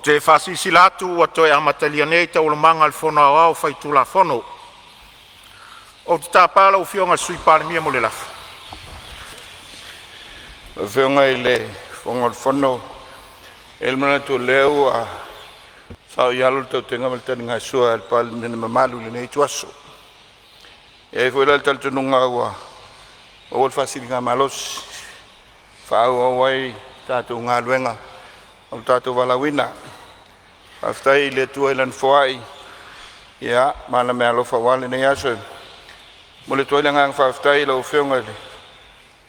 te whasisi latu o toi amatalia nei te ulamanga al whono au whai tula whono. O te tāpala o whionga sui Palemene mo le lafu. Whionga I le whonga al whono el mana tu leo a sao yalo tau tenga maltani ngai sua al Palemene mamalu le nei tuaso. E fwela al taltununga ua o al whasiri ngā malos whao awai tātou ngā luenga o tātou walawina. Aftai le tua ilan whai ia mana mea lofa wale nei aso. Mo le tua ilan ngang whaftai lau whionga le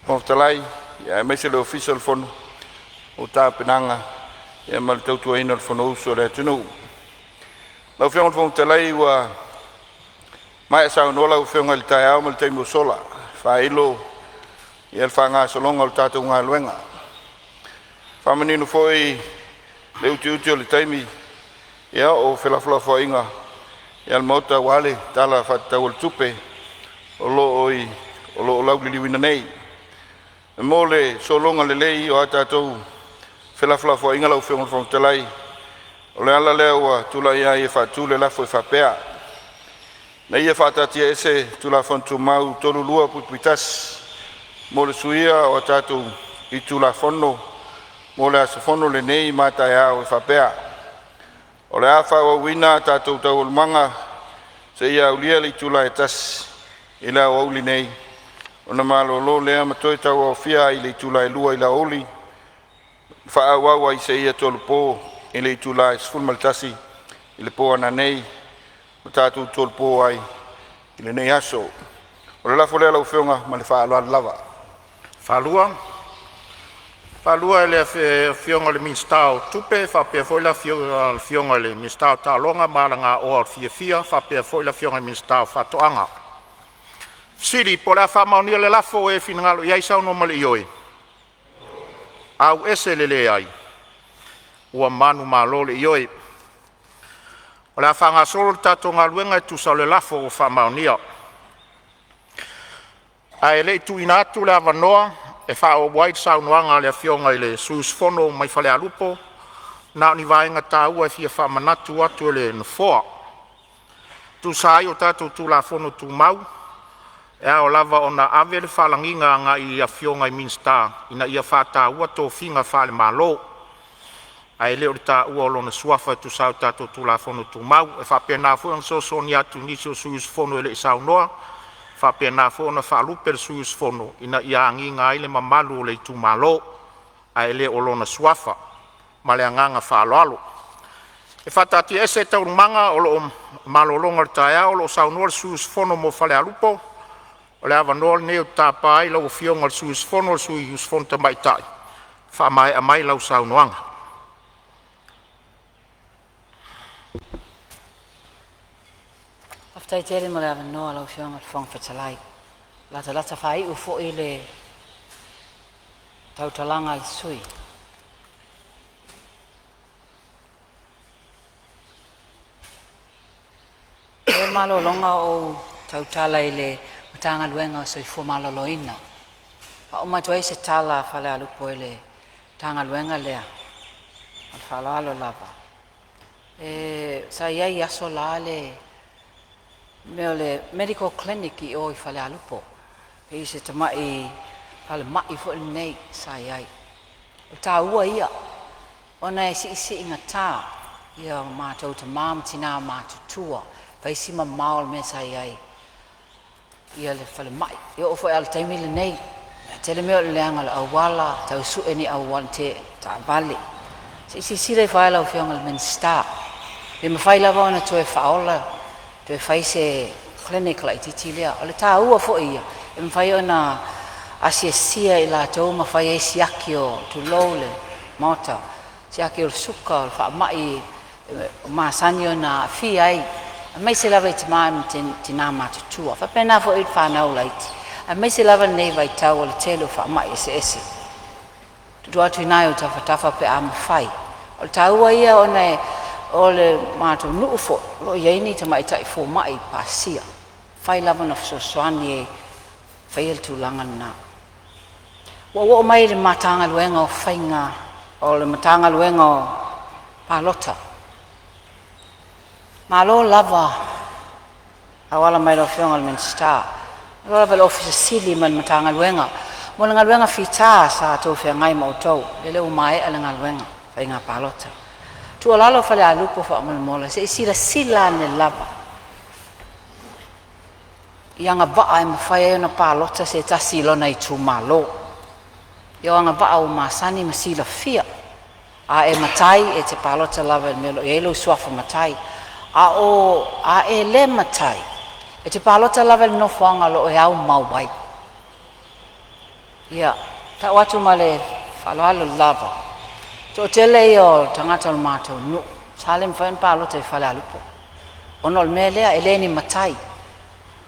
moftalai ia meise le official whono o tā penanga ia ma le tautua ina le whono uso le atunu. Lau whionga le moftalai ua mai asau nola o whionga le tai au ma le taimu sola whailo ia le whanga solonga o tātou ngā luenga. Whamaninu foi le uti o le taimi ia o whelafula whainga ia le mauta wale tala whatau le tupe o lo lauliliwina nei. Mo le solonga le lei o a tātou whelafula whainga lau whionga le whangtalai o le ala leo wa tula ia e whatu le lafo e whapea. Na ia whatatia ese tula whantu mau tolu lua puitas mo le suia o a tātou I tula whono mo le asa whono le nei mātai au e whapea. O le awha o wina tātou tau o manga se ia ulia le tula e tas I la o auli nei. O na malo lo lea matoi tau o fia I le tula e lua I la oli. Wha awawa I se ia tolu po I le tula e sfun maltasi I le po ana nei. Ma tātou tolu po ai I le nei aso. O le lafo lea lau whionga ma le wha aloa lava. Whalua le whionga le minstau tupe, whapea foila whionga le minstau tālonga, maranga o al fia, whapea foila whionga le minstau whatoanga. Siri, po la whamaunia le lafo e whinangalo iai sau no male ioi. Au ese le ai. Ua manu malo le ioi. O la whanga solo tato ngā luenga e tu sau le lafo o whamaunia. Ai le tu inatu le avanoa, e wha o wai sau noanga le whionga I le sus fono mai whale alupo, na ni vaenga tā ua fia wha manatu atu e le nfoa. Tu sai o tātou tu la fono tu mau, e o lava o na ave le whalanginga nga I a whionga I minsta, ina ia wha tā ua tō whinga whale malo. Ai leo tā ua o lona suafa tu sau tātou tu la fono tu mau, e wha pēnā fuang so ni atu nisi o sus fono e le sau noa, whapea nā whona whaalupe le sus fono, ina ia anginga ile mamalu o le tu malo, a ele o lona suafa, ma le anganga whaaloalo. E whatati ese tau manga o lo malolonga le taia o lo saunua le sus fono mo whale alupo, o le avanoa le neo tāpai lau whionga le sus fono le sus fono tamaitai, whamai a mai lau saunuanga. Tai tere mo le avanoa lau whionga le whangwhatalai. Lata whai u fo I le tautalanga I sui. E malo longa o tautala I le matanga luenga o sui fo malo loina. Pa o matua se tala whale alupo I le tanga luenga lea. Al whalalo lava. Sa iai aso la le meo le medical clinic I o I whale alupo. E se tamai whale mai fo nei sa iai. O tā ua ia. Ona e si inga tā. Ia mātou ta māma tina mātou tua. Pai si ma maol me sa iai. Ia le whale mai. Ia o fo e ala taimile nei. Tele meo le leanga le awala. Tau su e ni awala te tā vale. Si rei whaela o whionga le minsta. Le mawhai lava ona tue whaola. Te whai se clinic lai titi lea. O le tā ua fo ia. E mwhai o na asia I la tau ma whai e siaki o tu lou le mota. Siaki o le suka o le wha mai o maasani o na fi ai. A mai se lava I te maam tina matutua. Whapena fo I whanau laiti. A mai se lava nei vai tau o le telo wha mai ese. Tutu atu inai o tawhatafa pe a mawhai. O le tā ua ia o nei o le mātou nuu fo, lo iaini ta mai tai fo mai pasia. Whai lava na fsoswani e whai tu langa na. Wa mai le matanga luenga o whainga, o le matanga luenga o palota. Malo lava awala mai lo fionga men sta. Awala bel office sili man matanga luenga. Mo nga luenga fita sa to fe ngai mo to. Lele o mai ala nga luenga fa nga palota. Tu lalo fa la lupo fa mo mola se sila ne lava. Yang ba ai mo fa na palota se tasilo na itu malo. Yo nga ba o masani masila fia. A e matai e te palota lava melo e lo swafa matai. A e le matai. E te palota lava no fanga lo e au mauai. Ia, ta watu male falalo lava. To tele yo tangata mato no. Salem fain palota e falalo po. Onol melea eleni matai.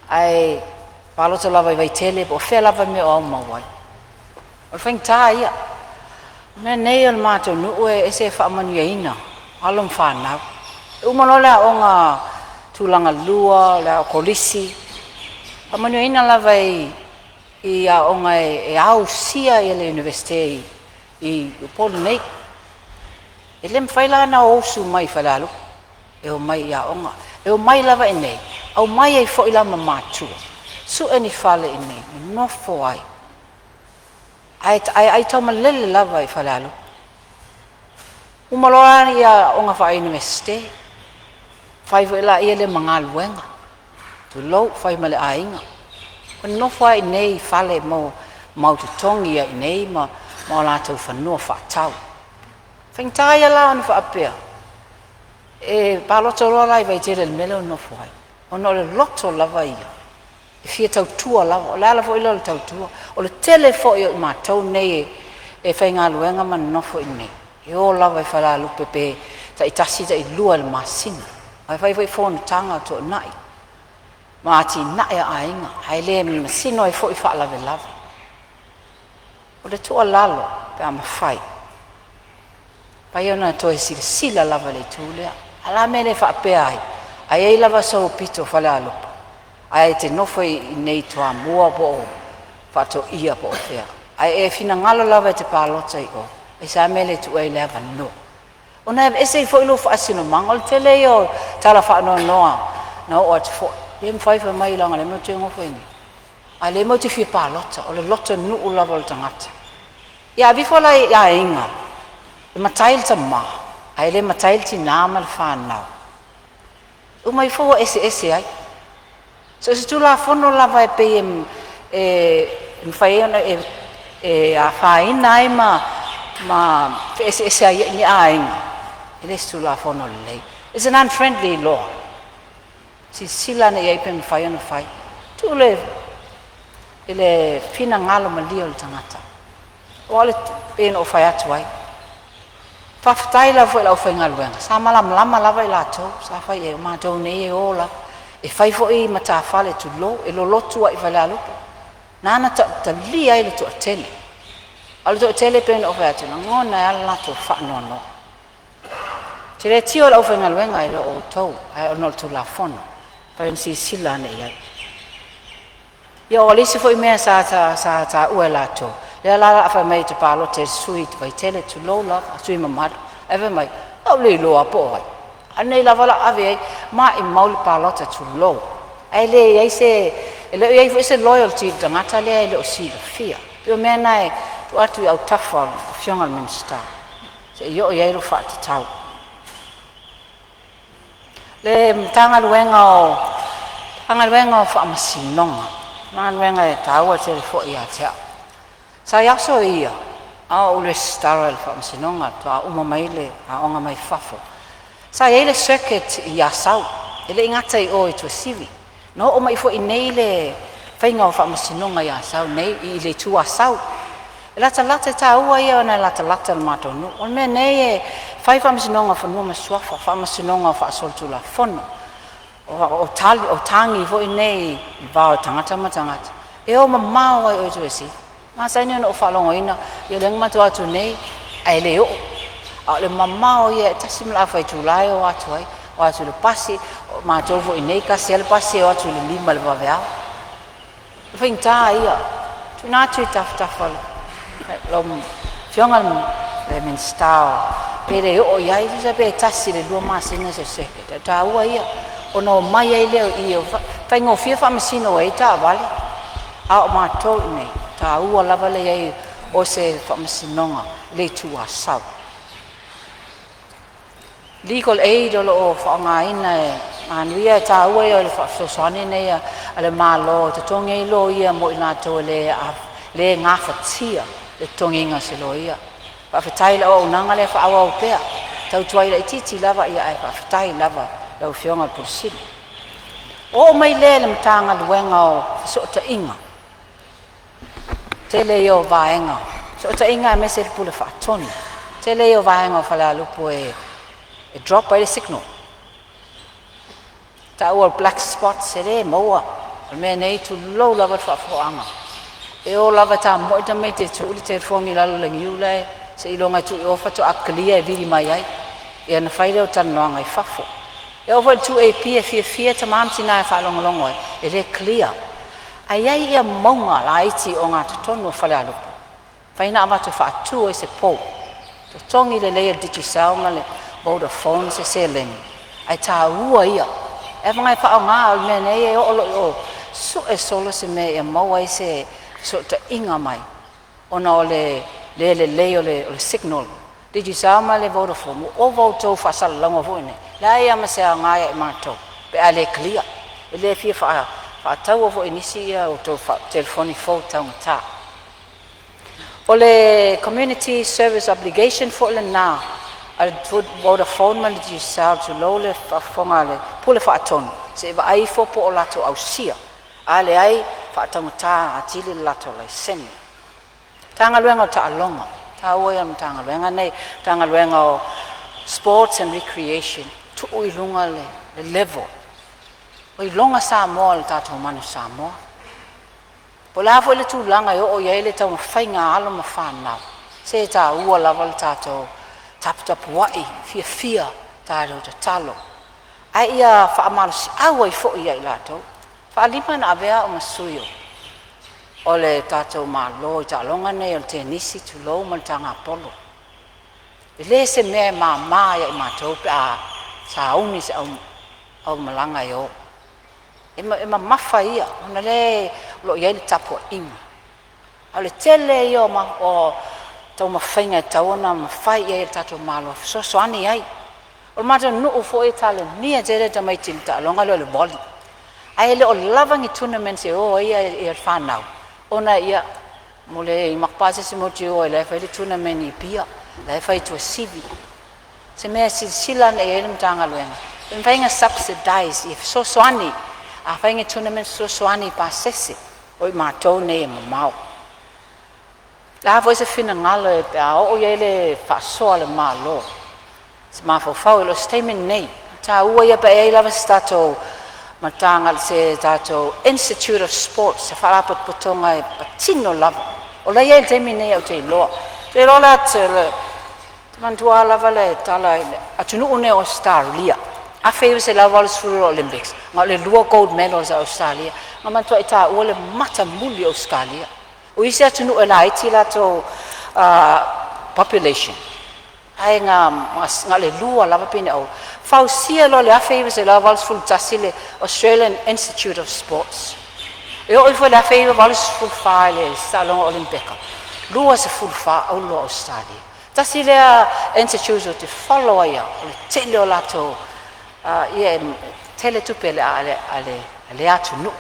Ai palota lava vai tele po fe lava me au mauai. O fain ta ia. Me nei al mato no e se fa manuina. Alom fa na. Umalola onga tulanga lua la kolisi. Amanuina la vai ia onga e au sia ele university I Palemene. Elem faila na osu mai falalo. E o mai ia onga. E o mai lava nei. Au mai e fo ila mamatu. Su eni fale nei. No fo ai. Ai toma lele lava I falalo. Umalola ia onga fa university. Fai ila ia le mangaluenga. Tu lo fai male ainga. No fai nei fale mau tu tongi ia nei ma la tau whanua whaatau. Whaintai ala anu whaapea. E paloto rola I vai tere mele no fai. Ono le loto lava ia. E fia tau tua lava. O le ala fo ila le tau tua. O le tele fo ia ma tau nei e whaingaluenga man no fo I nei. E o lava I whala lupe pe ta itasi ta I lua le masina. Ai vai Fonotaga to nai. Ma ati nai ainga. Ai le masino I fo I wha lave lava. O le tua lalo pe ama fai. Pai ona to e sila lava le tūlea. Ala mele wha apea ai. Ai ei lava sau pito whale alupa. Ai te nofo I nei toa mua po o. Whato ia po o whea. Ai e fina ngalo lava te pālota I o. Ai sa mele tu ei leva no. Ona ese foi lo fasino mangol tele yo tala fa no na o at fo dem fai fa mai langa le mo tengo foi ni ale mo te fi pa lota o le lota nu o la volta ngata ya bi fo la ya inga le matail tama ai le matail ti na mal fa na o mai fo ese ai so se tu la fo no la vai pe e fai ona e a fai nai ma ese ai ni ainga. It is too la fono lei. It's an unfriendly law. Si sila na iai pen fai ana fai. Tu ele fina ngalo malio le tangata. O ale pen o fai atu ai. Whaftai la fo la o fai ngaluenga. Sa lama lava I lato. Sa fai e o mātou nei e ola. E fai fo I mata fale tu lo. E lo lotu ai fale alupo. Nana ta li ai le tu atele. Ale tu atele pen o fai atu. Ngona e ala lato wha no. Tere tio la ufa ngaluenga I o tau, ai o nol tu la fono. Pai si sila ne ia. Ia o lisi fo I mea sa ue la tau. Lea la afa mai te palo te sui te vai tele tu lo la, sui mamadu. Ewe mai, au le loa po ai. Anei la wala ave ai, ma I mauli palo te tu lo. Ai le ai se, le ai se loyalty tangata le ai le o si fia. Pio mea nai, tu atu au tafa, fionga minsta. Se yo I airu wha te tau. Le tanga luenga o wha masinonga. Tanga luenga e taua te fo I a tea. Sa yaso ia, a ule stara le wha masinonga, to a uma maile, a onga mai fafo. Sa iele circuit I asau, ele ingata I o I tua sivi. No o mai fo I nei le whainga o wha masinonga I asau, nei I le tu asau. E lata ta ua ia ona lata le mato nu. O me nei e fai whamasinonga whanua masuafa, whamasinonga whaasolu la fono. O tangi fo I nei I vao tangata ma tangata. E o mamao ai o tu esi. Ma saini ona o whalongo ina, I lenga matu atu nei, ai le o. A le mamao ia tasi mla fai tu lai o atu ai, o atu le pasi, ma tolfo I nei kasi ale pasi o atu le lima le waveao. Whainta ia, tu nātu I taftafa lom fionga le min stao pere o yai se pe tasi le lua masina se ta ua ia ono mai ai leo io fa ngo fia fa masino e ta vale a ma to nei ta ua lava le ai o se fa masinonga le tua sau legal aid o fa nga ina anuia ta ua ia le fa sosani nei ale malo te tonge lo ia mo ina to le nga fatia le tonginga se lo ia pa fatai la o nanga le fa awa o pea tau tuai la titi lava ia ai fa fatai lava la o fionga porsin o mai le mtanga luenga o so ta inga tele yo vaenga so ta inga me se pula fa toni tele yo vaenga fa la lupo e drop by the signal ta o black spot se le moa me nei tu low lava fa foanga e o lava ta mo ta me te tu te fongi la lu ngiu le se ilonga tu o fa to aklia e vili mai ai e na fai le tan longa i fafo e o fa tu e pia ta mam tina fa longa longa e le clear ai ai ia monga la iti o nga tonu fa la lu fai na ma tu fa tu e se po to tongi le digital ngale Vodafone se selling ai ta ua ia e mai fa nga me nei o so e solo se me e mo ai se so ta inga mai ona ole le signal digital ma le Vodafone o voto fa sal longa voine la ia ma se nga e mato pe ale clear le fia fa tau vo inisia o to fa telefoni fo tau ta ole community service obligation for le na al Vodafone ma digital to lole fa fongale pule fa ton se va ai fo po lato au sia ale ai fa tau ta atili lato lai sen tanga luenga ta alonga ta oia tanga luenga nei tanga luenga sports and recreation tu oi lunga le level oi longa sa mo ta to manu sa mo pola fo le tu langa yo o ye le tau fainga alo ma fana se ta ua level ta to tap wai fia ta ro ta talo ai ia fa amal ai fo ia lato fa lima na avea o masuyo ole tato ma lo ta longa nei o tenisi tu lo ma tanga polo le se me ma ya ma to pa sa uni se au malanga yo ma mafa ia ona le lo ia tapo in ale tele yo ma o to ma fainga taona ma fai ia tato malo so ani ai o ma no fo e tale ni jere ta mai tinta longa le boli ai le o lavangi tournament o ia e fa now ona ia mole i makpase se moti o le fa le tournament i pia le fa to sivi se me silan e ele mtanga luenga en fainga subsidize if so swani a fainga tournament so swani pa sese o ma to ne mau la vo se fina ngalo e o ele fa so le malo se ma fo lo statement nei ta ua ia pa e lava stato matanga se tato Institute of Sports se farà potonga e patino lava o lei è il termine o te lo la mantua lava le tala atunu une Australia a fave se lava le Summer Olympics ma le due gold medals a Australia ma mantua ita o le mata muli Australia o isi atunu e la iti la to population ai nga le lua lava pine o fausia lo le afave se la vals full tasile Australian Institute of Sports e o foi la afave vals full file salon olimpica lua se full fa o lo Australia tasile Institute of follow ya le tele lato ia tele tu pele ale atu no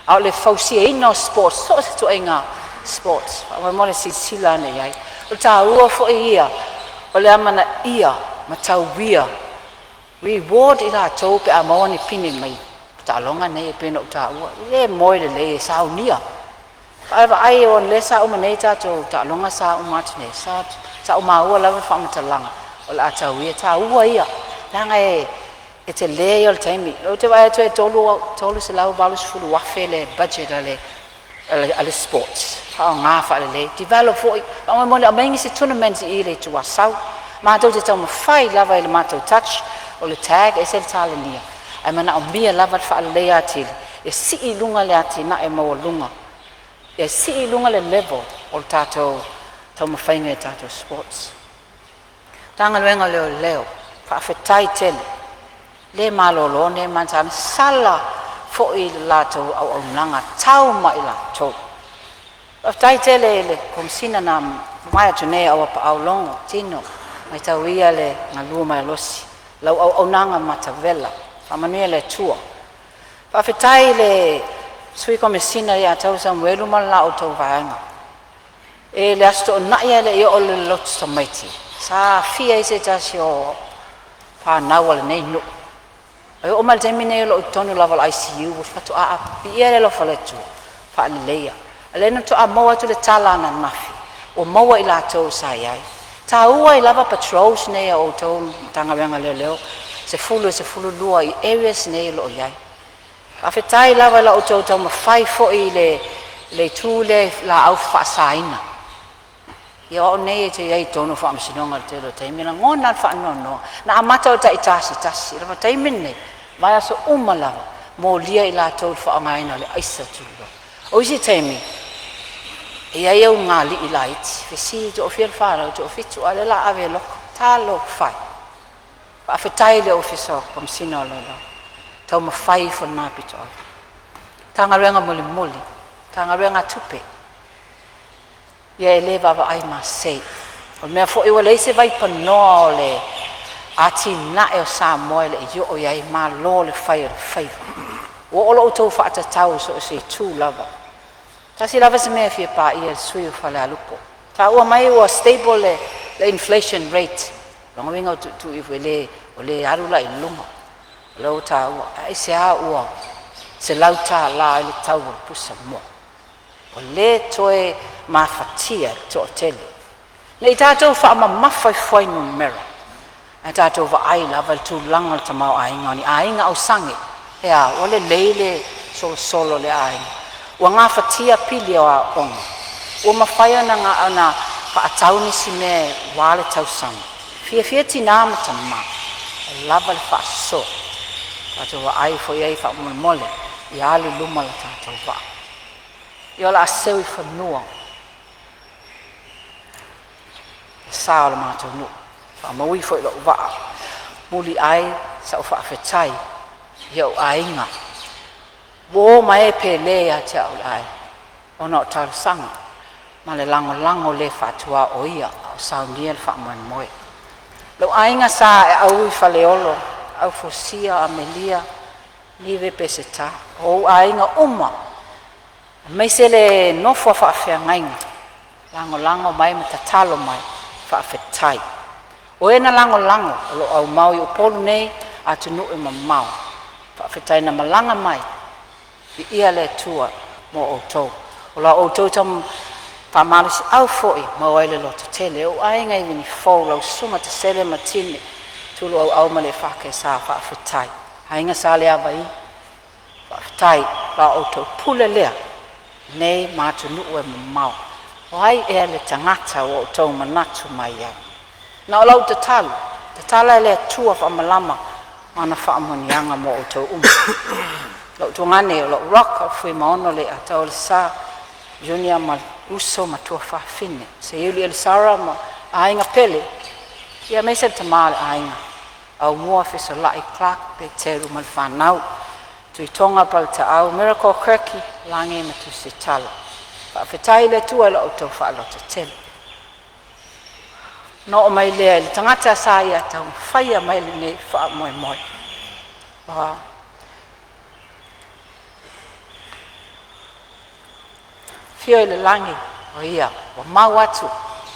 au le fausia ino sports so se to inga sports o mo le sila ne ai o ta ua fo ia o le amana ia matauia reward ila to pe amoni pini mai ta longa nei pe no ta ua le moi le saunia pa ai on le sa o maneta to ta longa sa o matne sa o ma ua la fa matalanga o la tauia ta ua ia langa e te le o taimi o te vai to tolu se la balus fu wa fele budget ale sports ha nga fa le develop for o mo le mengi se tournament i le to wasau ma to te tamo fai lava le mato touch o le tag e se talenia ai mana o bia lava fa le atil e si lunga le atina e mo lunga e si lunga le level o tato tamo fai nge tato sports Tanga luenga leo. Whaafetai tele. Le malolo ne mansan sala fo I lato au nanga tau mai lato. Whaafetai tele le komsina na mai atune au longo tino. Mai tau ia le ngalua mai losi. Lau au nanga matavela. Whamanuia le tua. Whaafetai le sui komesina ia tau Samuelu mala o tau vaanga. E le asto na ia le o le lotu samaiti. Sa fia se tasi o whanau ala nei no. Ai o mal temine lo tonu level ICU fatu a ia le lo faletu. Fa ni leia. Ale no to a moa to le tala na nafi. O moa ila to sa iai. Ta ua I lava patrols nei o to tanga wenga leo. Se fulu lua I areas nei lo iai. Afetai lava la o to ma fai fo I le tu le la au fa saina. Ia o nei te iai tono wha amsinonga te lo taimina ngona wha no na amata o tai tasi rama taimine mai aso umalawa mo lia I la tau wha angaina le aisa tulo o isi taimi iai au ngali I la iti whesi to o whia whara to o fitu ale la ave loko talo whai pa awhetai le ofiso komsina o lolo tau ma whai fo nā pito au tanga renga muli tanga renga tupe ia e le vava ai ma sei. O mea fo iwa leise vai panoa o le ati na e o sa moe le i o iai ma lo le fai o le fai. O olo o tau whaata tau so o se tū lava. Tasi lava se mea fia pa ia sui o whale alupo. Ta ua mai ua stable le inflation rate. Longa winga o tu iwe o le arula I lunga. Lau ta ua ai se a ua se lau ta la le tau o pusa mo. O le toe mafatia to tele. Nei tātou wha mawhai no mera. Nei tātou wa ai lava tu langal ta mau ainga ni ainga au sange. Hea, o le leile solo le ainga. Ua ngā whatia pili o a onga. Ua mawhaia na ngā ana pa atau ni si me wale tau sange. Fia tina ma ta ma. Lava le wha so. Tātou wa ai fo iei wha mole. I alu luma la tātou wa. Ia la aseu I whanua. Sao la mātou nu. Wha maui fo I lo waa. Muli ai sa o whaafetai. Ia o ainga. Wo mai pe le a te au ai. O na o tau sanga. Ma le lango le whatua o ia. O sao nia le wha moe. Lo ainga sa e au I whaleolo. Au fosia a melia. Nive peseta. O ainga uma. Mai se le nofua whaafea ngainga. Lango mai me ta talo mai. Whaafetai. O ena lango. O lo au mau I upolu nei. Atu nu I mamau. Whaafetai na malanga mai. I ia le tua mo o tau. O la o tau tam whamalisi au foi. Ma o ele loto tele. O ai ngai wini fau lau suma te sele matine. Tulu au male whake sa whaafetai. Hainga sa le awai. Whaafetai. La o tau pule lea. Nei mātu nuu e mamau. O ai e le tangata o tau manatu mai ai. Na o lau te talu. Te tala e le tua whamalama. Mana whaamonianga mo o tau Lau tuangane o lau rock o fui maono le a tau le sa. Junior ma uso ma tua whaafine. Se iuli e le sara ma ainga pele. Ia meise te maa le ainga. Au mua fiso lai Clark pe teru ma le whanau. Tui tonga pal te au miracle kirki lange ma tu se tala. Whaafetai le tua la o tau whaalota tele. No o mai lea le tangata sa ia tau whaia mai le ne wha moe. Fio le lange o ia o mau atu.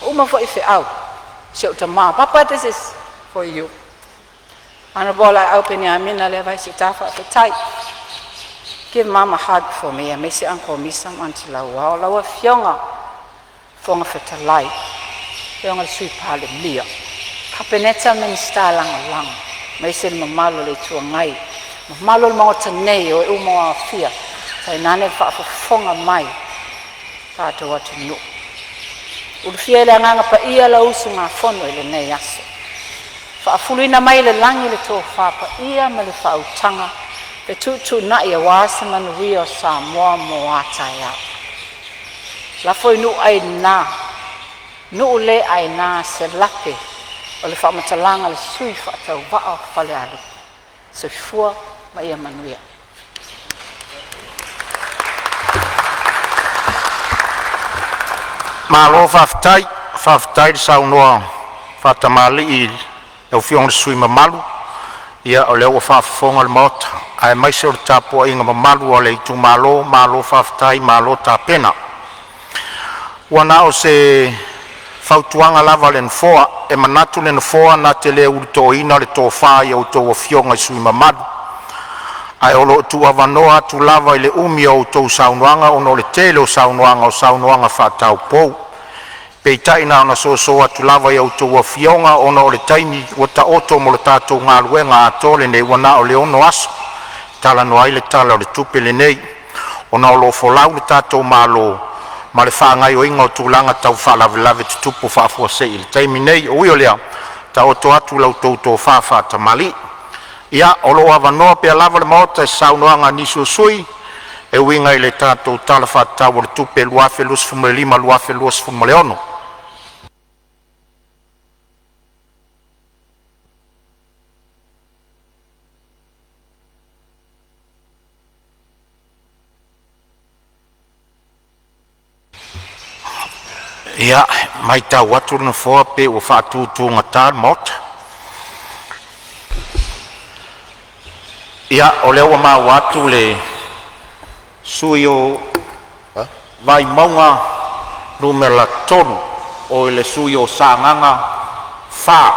Uma fo ife au. Sio ta ma. Papa, this is for you. Honorable, I open your mina le vai si ta whaafetai. Give Mama a hug for me. I miss Uncle Misa until I wow. Lawa fionga. Fonga whetalai. Fionga sui pale lia. Kapeneta minsta lang. Maise mamalo le tua ngai. Mamalo le mga tanei o umo a fia. Tai nane whaafonga mai. Kato watu nu. Ulufia le anganga pa ia la usu ngā fono ele nei aso. Whaafuluina mai le langi le tō whapa ia ma le whautanga. Pe tutu na ia wasa manu rio sa moa moata ia. La foi nu ai na. Nu le ai na se lape. o le whamatalanga le sui whaatau waa whale alu. Soifua ma ia manuia. Malo whaftai sau noa whatamali i au whiong le sui mamalu. Ia o leo o whafonga le maota. Ai mai se o le tapua inga mamalu o le itu malo whaftai, malo ta pena. Wana o se whautuanga lava le nfoa, e manatu le nfoa na te le urto ina le tō whai o tō whionga i sui mamalu. Ai olo tu avanoa tu lava i le umi o tō saunuanga, ono le tele o saunuanga whatau pou. Pei taina ona soa tu lava i o tō whionga, ono le taimi o ta oto mo le tātou ngā luenga atole nei wana o le ono aso. Tala no ai le tala o le tupe le nei, ona o lo folau le tātou malo, ma le whaangai o inga o tūlanga tau whaalavelave te tupu whaafua se i le taimi nei, o io lea, ta oto atu lau tō whaafata mali. Ia, o lo avanoa pia lava le maota e saunoanga nisu sui, e winga i le tātou tala whaatau o le tupe luafe luas fumale lima, luafe luas fumale ono. Ia, mai tau atu na fōa pe o whaatūtū ngata mota. Ia, o leo ma watu le sui o vai maunga numera tonu o le sui o sānganga whā.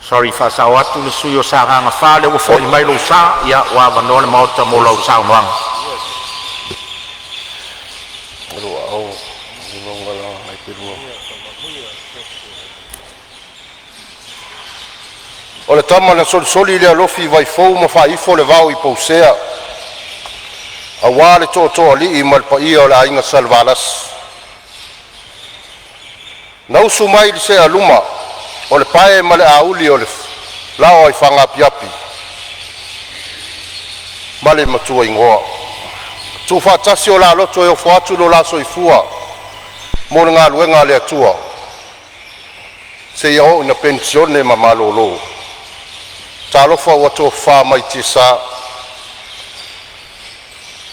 Sorry, whasa o atu le sui o sānganga whā, leo fo i mailo sā, ia, wā wanoa le maota mo lau sānganga. O le tama na soli le alofi vai fou ma whaifo le vau i pausea. A wā le tō li i malpaia o le ainga salvalas. Nausu mai li se aluma o le pae ma le auli o le lao ai whangapiapi. Ma le matua ingoa. Tu whaatasi o la loto e o whaatu lo la soifua. Mo le ngā luenga le atua. Se iao ina pensione ma malolo. Talofa o ato wha mai te sā.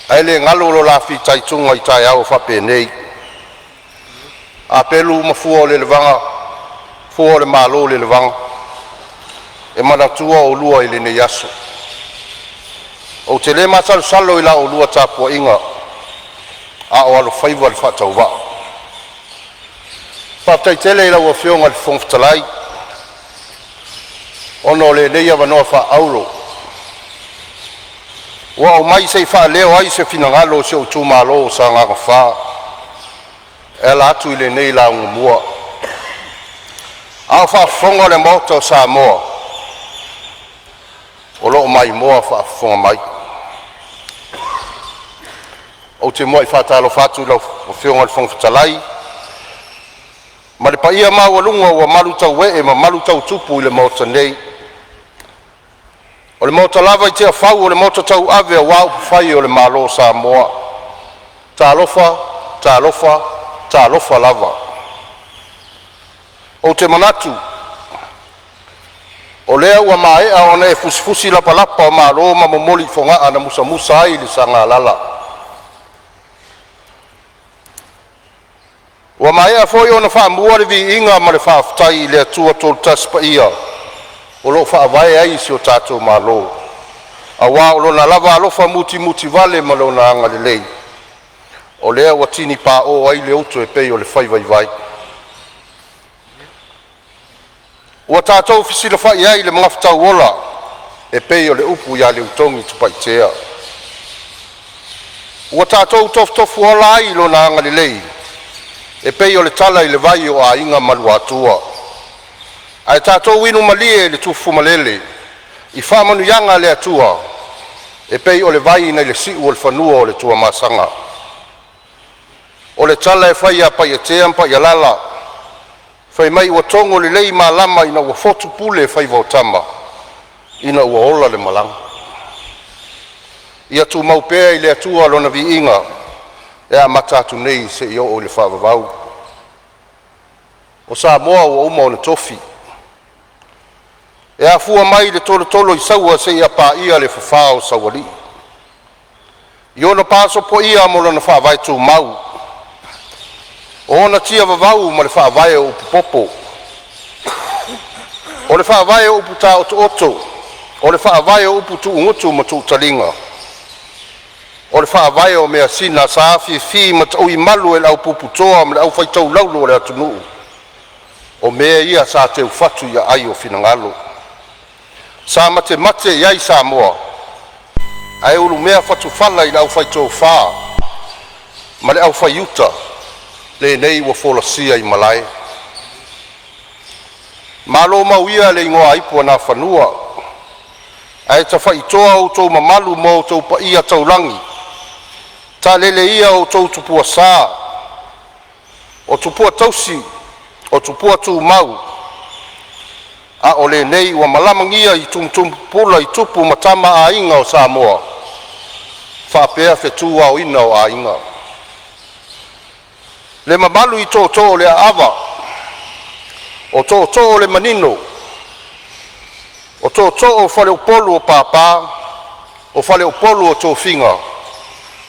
Ai le ngalo lo la fi taitunga i tai au whape nei. A pelu ma fua o le levanga, fua o le malo le levanga. E manatua o lua i le nei aso. O te le matalo salo i la o lua tapua inga. A o alo whaiva le whatau wa. Patai tele i la ua whionga le whongwhtalai. Ono le leia wanoa wha auro. Wa o mai sei wha leo ai se finangalo se o tūmalo sa nganga wha. E la atu i le nei la ngumua. Au wha whonga le mota o sa moa. O loo mai moa wha whonga mai. O te moa i whatalo whatu lau o whionga le whongwhitalai. Ma le pa ia maua lunga ua malu tau wee ma malu tau tupu i le mota nei. O le mota lava i te whau o le mota tau ave a wau whai o le malo sa moa. Tā lofa lava. O te manatu. O lea ua maea o ne fusifusi lapa o malo ma momoli fonga ana musa ai li sanga lala. Ua maea foi o na wha mua le vi inga ma le wha aftai le atua tol taspa ia. O lo wha avae ai si o tātou malo. A wā o lo na lava alofa muti vale ma lo na anga le lei. O lea ua tini pā o ai le auto e pei o le whai vai. Ua tātou fisila whai ai le mga whatau ola e pei o le upu ia le utongi tupaitea. Ua tātou tofu ola ai lo na anga le lei. E pei o le tala i le vai o a inga malua atua. Ai tātou winu malie le tufu malele. I whamanu yanga le atua. E pei o le vai nei le siu o le whanua o le tua masanga. O le tala e whai a pai e teampa i alala. Whai mai ua tongo le lei ma lama ina ua fotu pule e whai vautama. Ina ua ola le malanga. Ia tu maupea i le atua lona vi inga. E a matatu nei se i o le whavavau. o Samoa ua uma ona tofi e afua mai le tolotolo i saua seʻia paia le fafā o saualii i ona pasopoʻia mo lona faavae tumau o ona tia vavau ma le faavae o upu popo o le faavae o upu taʻotooto o le faavae o upu tuugutu ma tuutaliga o le faavae o mea sina sa afifi ma taʻui malu e le ʻaupuputoa ma le ʻaufaitaulaulo o le atunuu o mea ia sa teu fatu ia ai o finagalo sa matemate iai Samoa ae ulu mea fatufala i le ʻaufaitofā ma le ʻaufaiuta lenei ua folasia i malae malo mauia le igoa aipu ana fanua ae tafaitoa outou mamalu mo outou paia taulagi talele ia outou tupua sā o tupua tausi o tupua tumau a o lenei ua malamagia i tumutupula i tupu ma tama aiga o Samoa faapea fetuaoina o aiga le mamalu i toʻatoo le aava o toʻatoo le manino o toʻatoo o faleupolu o papā o faleupolu o tofiga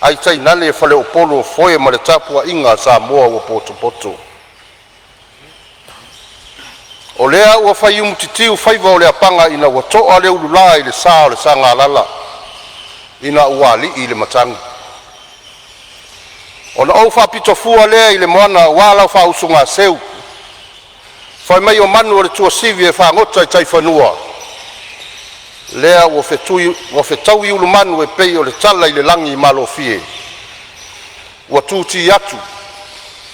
ai tainale e faleupolu o foe ma le tapuaʻiga a Samoa ua potopoto o lea ua fai umu titiu faiva o le apaga ina ua toʻa le ululā i le sā o le sagalala ina ua alii i le matagi ona ou faapitofua lea i le moana ua lau faausugaseu fai mai o manu o le tuasivi e fagota i taifanua lea ua fetaui ulu manu e pei o le tala i le lagi i malofie ua tuti atu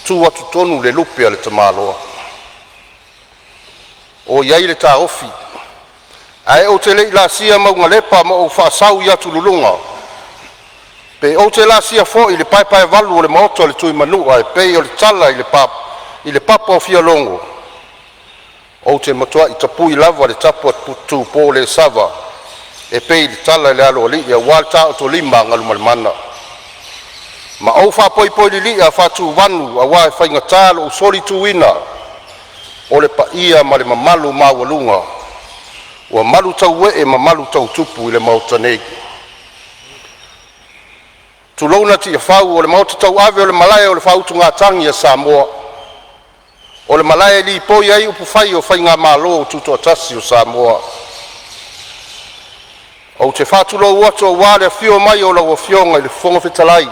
tu atu tonu le lupe a le tamaloa o iai le taofi ae o te leʻi lasia maugalepa ma ou faasau i atu luluga pe ou te lasia foʻi le paepae valu o le maoto a le tuimanua e pei o le tala i le papa o fialogo ou te matuaʻi tapui lava le tapu tupō le sava e pei le tala i le alo alii auā le taʻotolima agalumalemana ma ou faapoipoi lilii a fatuvanu auā e faigatā loo soli tuina o le paia ma le mamalu maualuga ua malu taueʻe ma malu tautupu i le maota nei tulouna tiʻafau o le maota tauave o le malae o le fautugatagi a Samoa o le malae lipoi ai upu fai o faiga malo o tutoatasi o Samoa ou te fatulou atu auā le afio mai o lau afioga i le fofoga fetalai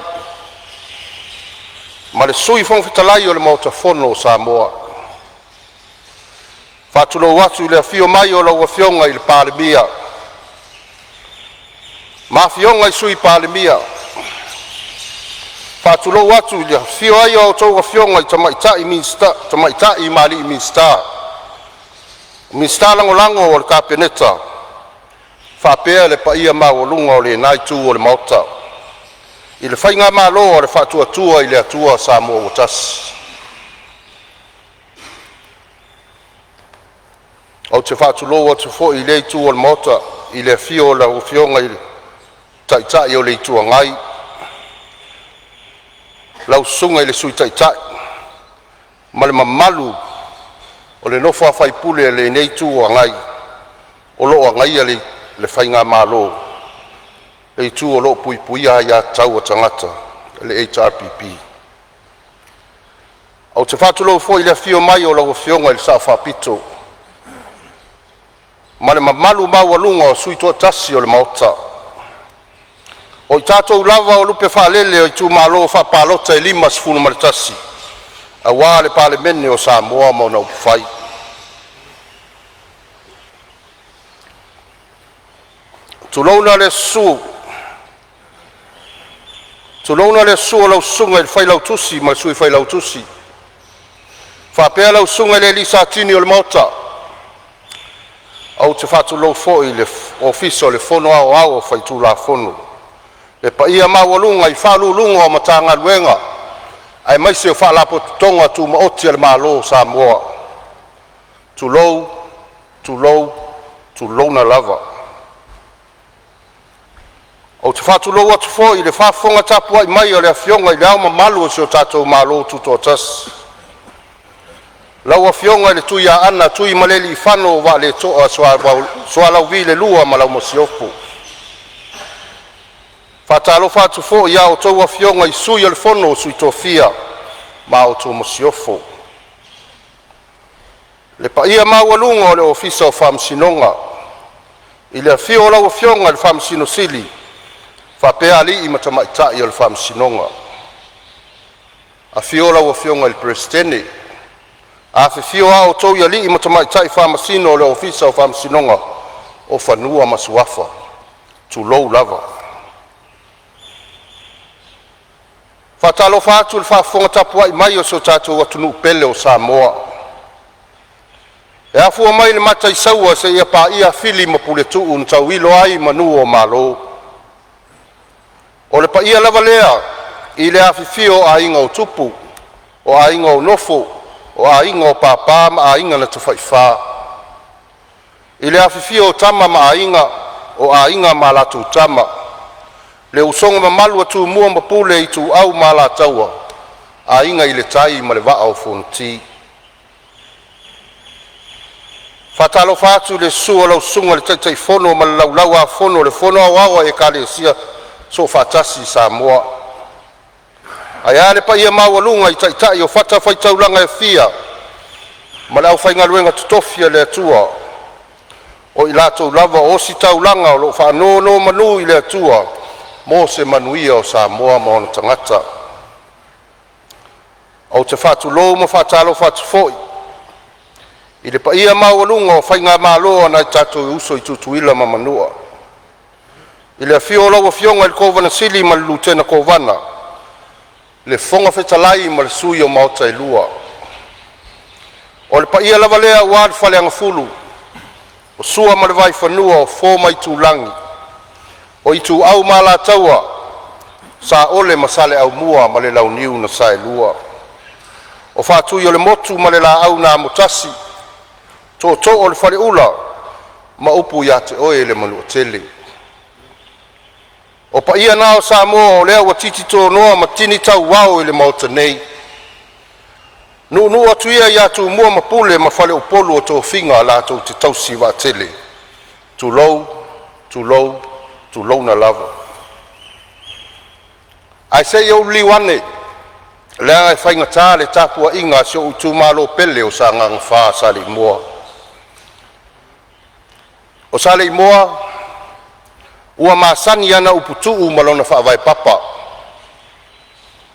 ma le sui fofoga fetalai o le maotafono o Samoa fatulou atu i le afio mai o lau afioga i le palemia ma afioga i sui palemia fatulou atu i le afio ai o outou afioga i tamaʻitaʻi i malii minista lagolago o le kapeneta faapea le paia maualuga o lenā itu o le maota i le faiga malo o le faatuatua i le atua Samoa ua tasi ou te faatulou atu foʻi i le itu o le maota i le afio o le afioga i le taʻitaʻi o le ituagai laususuga i le sui taʻitaʻi ma le mamalu o le nofo afaipule lenei tuagai o loo agaia le faiga malo le itu o loo puipuia iā tatau o tagata le HRPP ou te faatulou foʻi i le afio mai o lau afioga i le saʻafaapito ma le mamalu maualuga o sui toʻatasi o le maota o i tatou lava o lupe faalele o i tumālo faapalota e 5 ma le tasi auā le palemene o Samoa ma ona upu fai tulouna le susu o laususuga i le failautusi ma le sui failautusi faapea laususuga i le lisatini o le maota au te faatulou foʻi i le ofisa o le fono aoao o faitulafono le paia maualuga i faaluluga o matagaluega ae maise o faalapototoga tumaoti a le malo Samoa tulouna lava o te faatulou atu foʻi i le faafofoga tapuaʻi mai o le afioga i le ao mamalu o se o tatou malo tutoatasi lau afionga le tui a ana tui maleli I whano wa le toa soa lau vi le lua ma lau mosiofu. Whatalo whatu fo ia o tau afionga I sui al fono sui tofia ma o tau mosiofu. Le pa ia mawalunga o le ofisa o whamsinonga. I le afio lau afionga le whamsino sili. Whapea li I matamaitai o le whamsinonga. Afio lau afionga le presidente. A fio ao tau ia li I matamaitai whamasino o le ofisa o whamsinonga o whanua masuafa. Tu lou lava. Whatalo whatu le whafonga tapua I mai o so tātou atunu pele o Samoa. E afua mai le mata I saua se ia pa ia fili ma pule tuu ntau ilo ai manu o malo. O le pa ia lava lea I le afifio a inga o tupu, o a inga o nofo, o a inga o papa ma a inga na tawhaifa. I le afifio o tama ma a inga, o a inga ma la tu tama. Le usonga ma malu atu mua ma pule I tu au ma la taua, a inga I le tai ma le waa o fonti. Fatalo fatu le sua lau sunga le taitai fono ma lau lau a fono le fono a wawa e ka le sia so fatasi Samoa. Ai ale pa ia mawalunga I taitai o fata faitaulanga e fia ma lau whaingaluenga tutofia le atua o I lato lava o si taulanga o lo whanono manu I le atua mo se manuia o Samoa ma ona tangata. O te fatu lo mo fatalo fatu foi I le pa ia mawalunga o whainga malo na I tato uso I tutuila ma manua. I le afio lau afionga I kovana sili ma le lutena kovana. Le fonga fetalai ma le sui o maota I lua. O le pa ia lava lea wad fale anga fulu. O sua ma le vai whanua o fōma I tūlangi. O I tū au ma la taua. Sa ole ma sale au mua ma le lau niu na sa e lua. O whātui o le motu ma le la au na motasi. Tō o le whare ula, ma upu ia te oe le manu o tele. O pa ia nao Samoa o lea wa titi tō noa ma tini tau wao I le mauta nei. Nu atu ia ia tu mua ma pule ma whale upolu o tō whinga la tō te tausi wa tele. Tu lou na lava. Ai se iau liwane, lea e whainga tā le tāpua inga si o utu malo pele o sa ngang wha sali mua. O sale I moa, ua masani ana uputuu malona whaavai papa.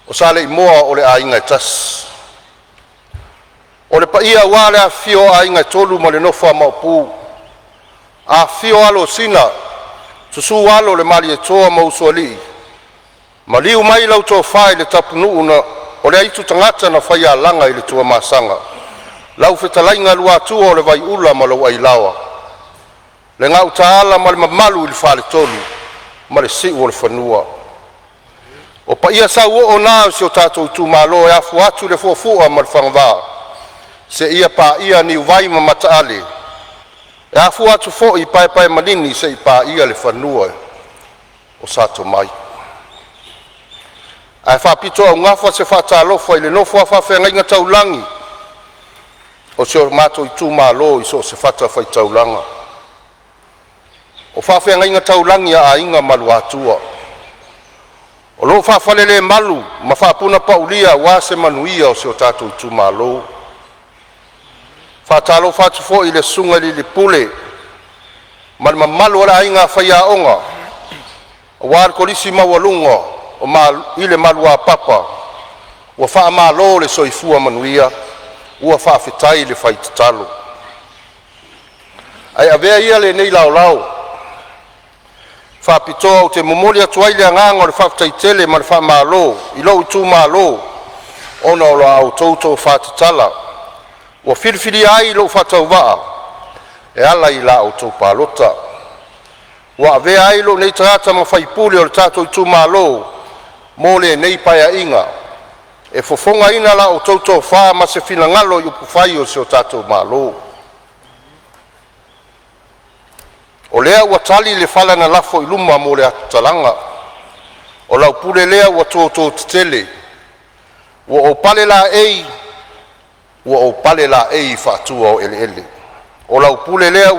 O sale I moa o le a inga tas. O le pa ia wale a fio a inga tolu ma le nofa maupu. A fio alo sina, tusu alo le mali e toa ma usuali. Ma liu mai lau tō whae le tapunu una, o le aitu tangata na whaia langa I le tua masanga. Lau whetalainga lua tua o le vai ula ma lau ailawa. Le ngau taala ma le mamalu I le whale tolu, ma le siu o le whanua. O pa ia sa ua o nao si o tātou tu malo e afu atu le fuafua ma le whangavā. Se ia pa ia ni uvai ma mataale. E afu atu fo I pae manini se I pa ia le whanua o sato mai. Ai whapito au ngafa se whatalofa I le nofo a whawhenga inga taulangi. O se o mato I tu malo I so se whata whai taulanga. O whawhenga inga taulangi a inga malu atua. O lo whawhalele malu, ma whapuna paulia wa se manuia o se o tātou I tu malo. Whatalo whatu fo I le sunga li le pule, ma malu ala inga whaia onga. O wār kolisi mawalunga, o I le malu a papa. Ua wha malo le soifua manuia, ua whawhetai le whaitatalo. Ai avea ia le nei lau lau. Whapitoa o te momoli atu ai le anganga o le whawhataitele ma le whamalo, I lau I tū malo, ona o la au tautou whatatala. Ua whiriwhiri ai lau whatau waa, e ala I la au tau pālota. Ua avea ai lau nei tarata ma whaipule o le tātou I tū malo, mō le nei paia inga. E fofonga ina la au tautou wha ma se whinangalo I upu whai o se o tātou malo. O lea ua tali le whala na lafo I luma mo le atalanga. O lau pule lea ua tō te tele. Ua o pale la ei ua o pale la e faatua o ele o lau pule lea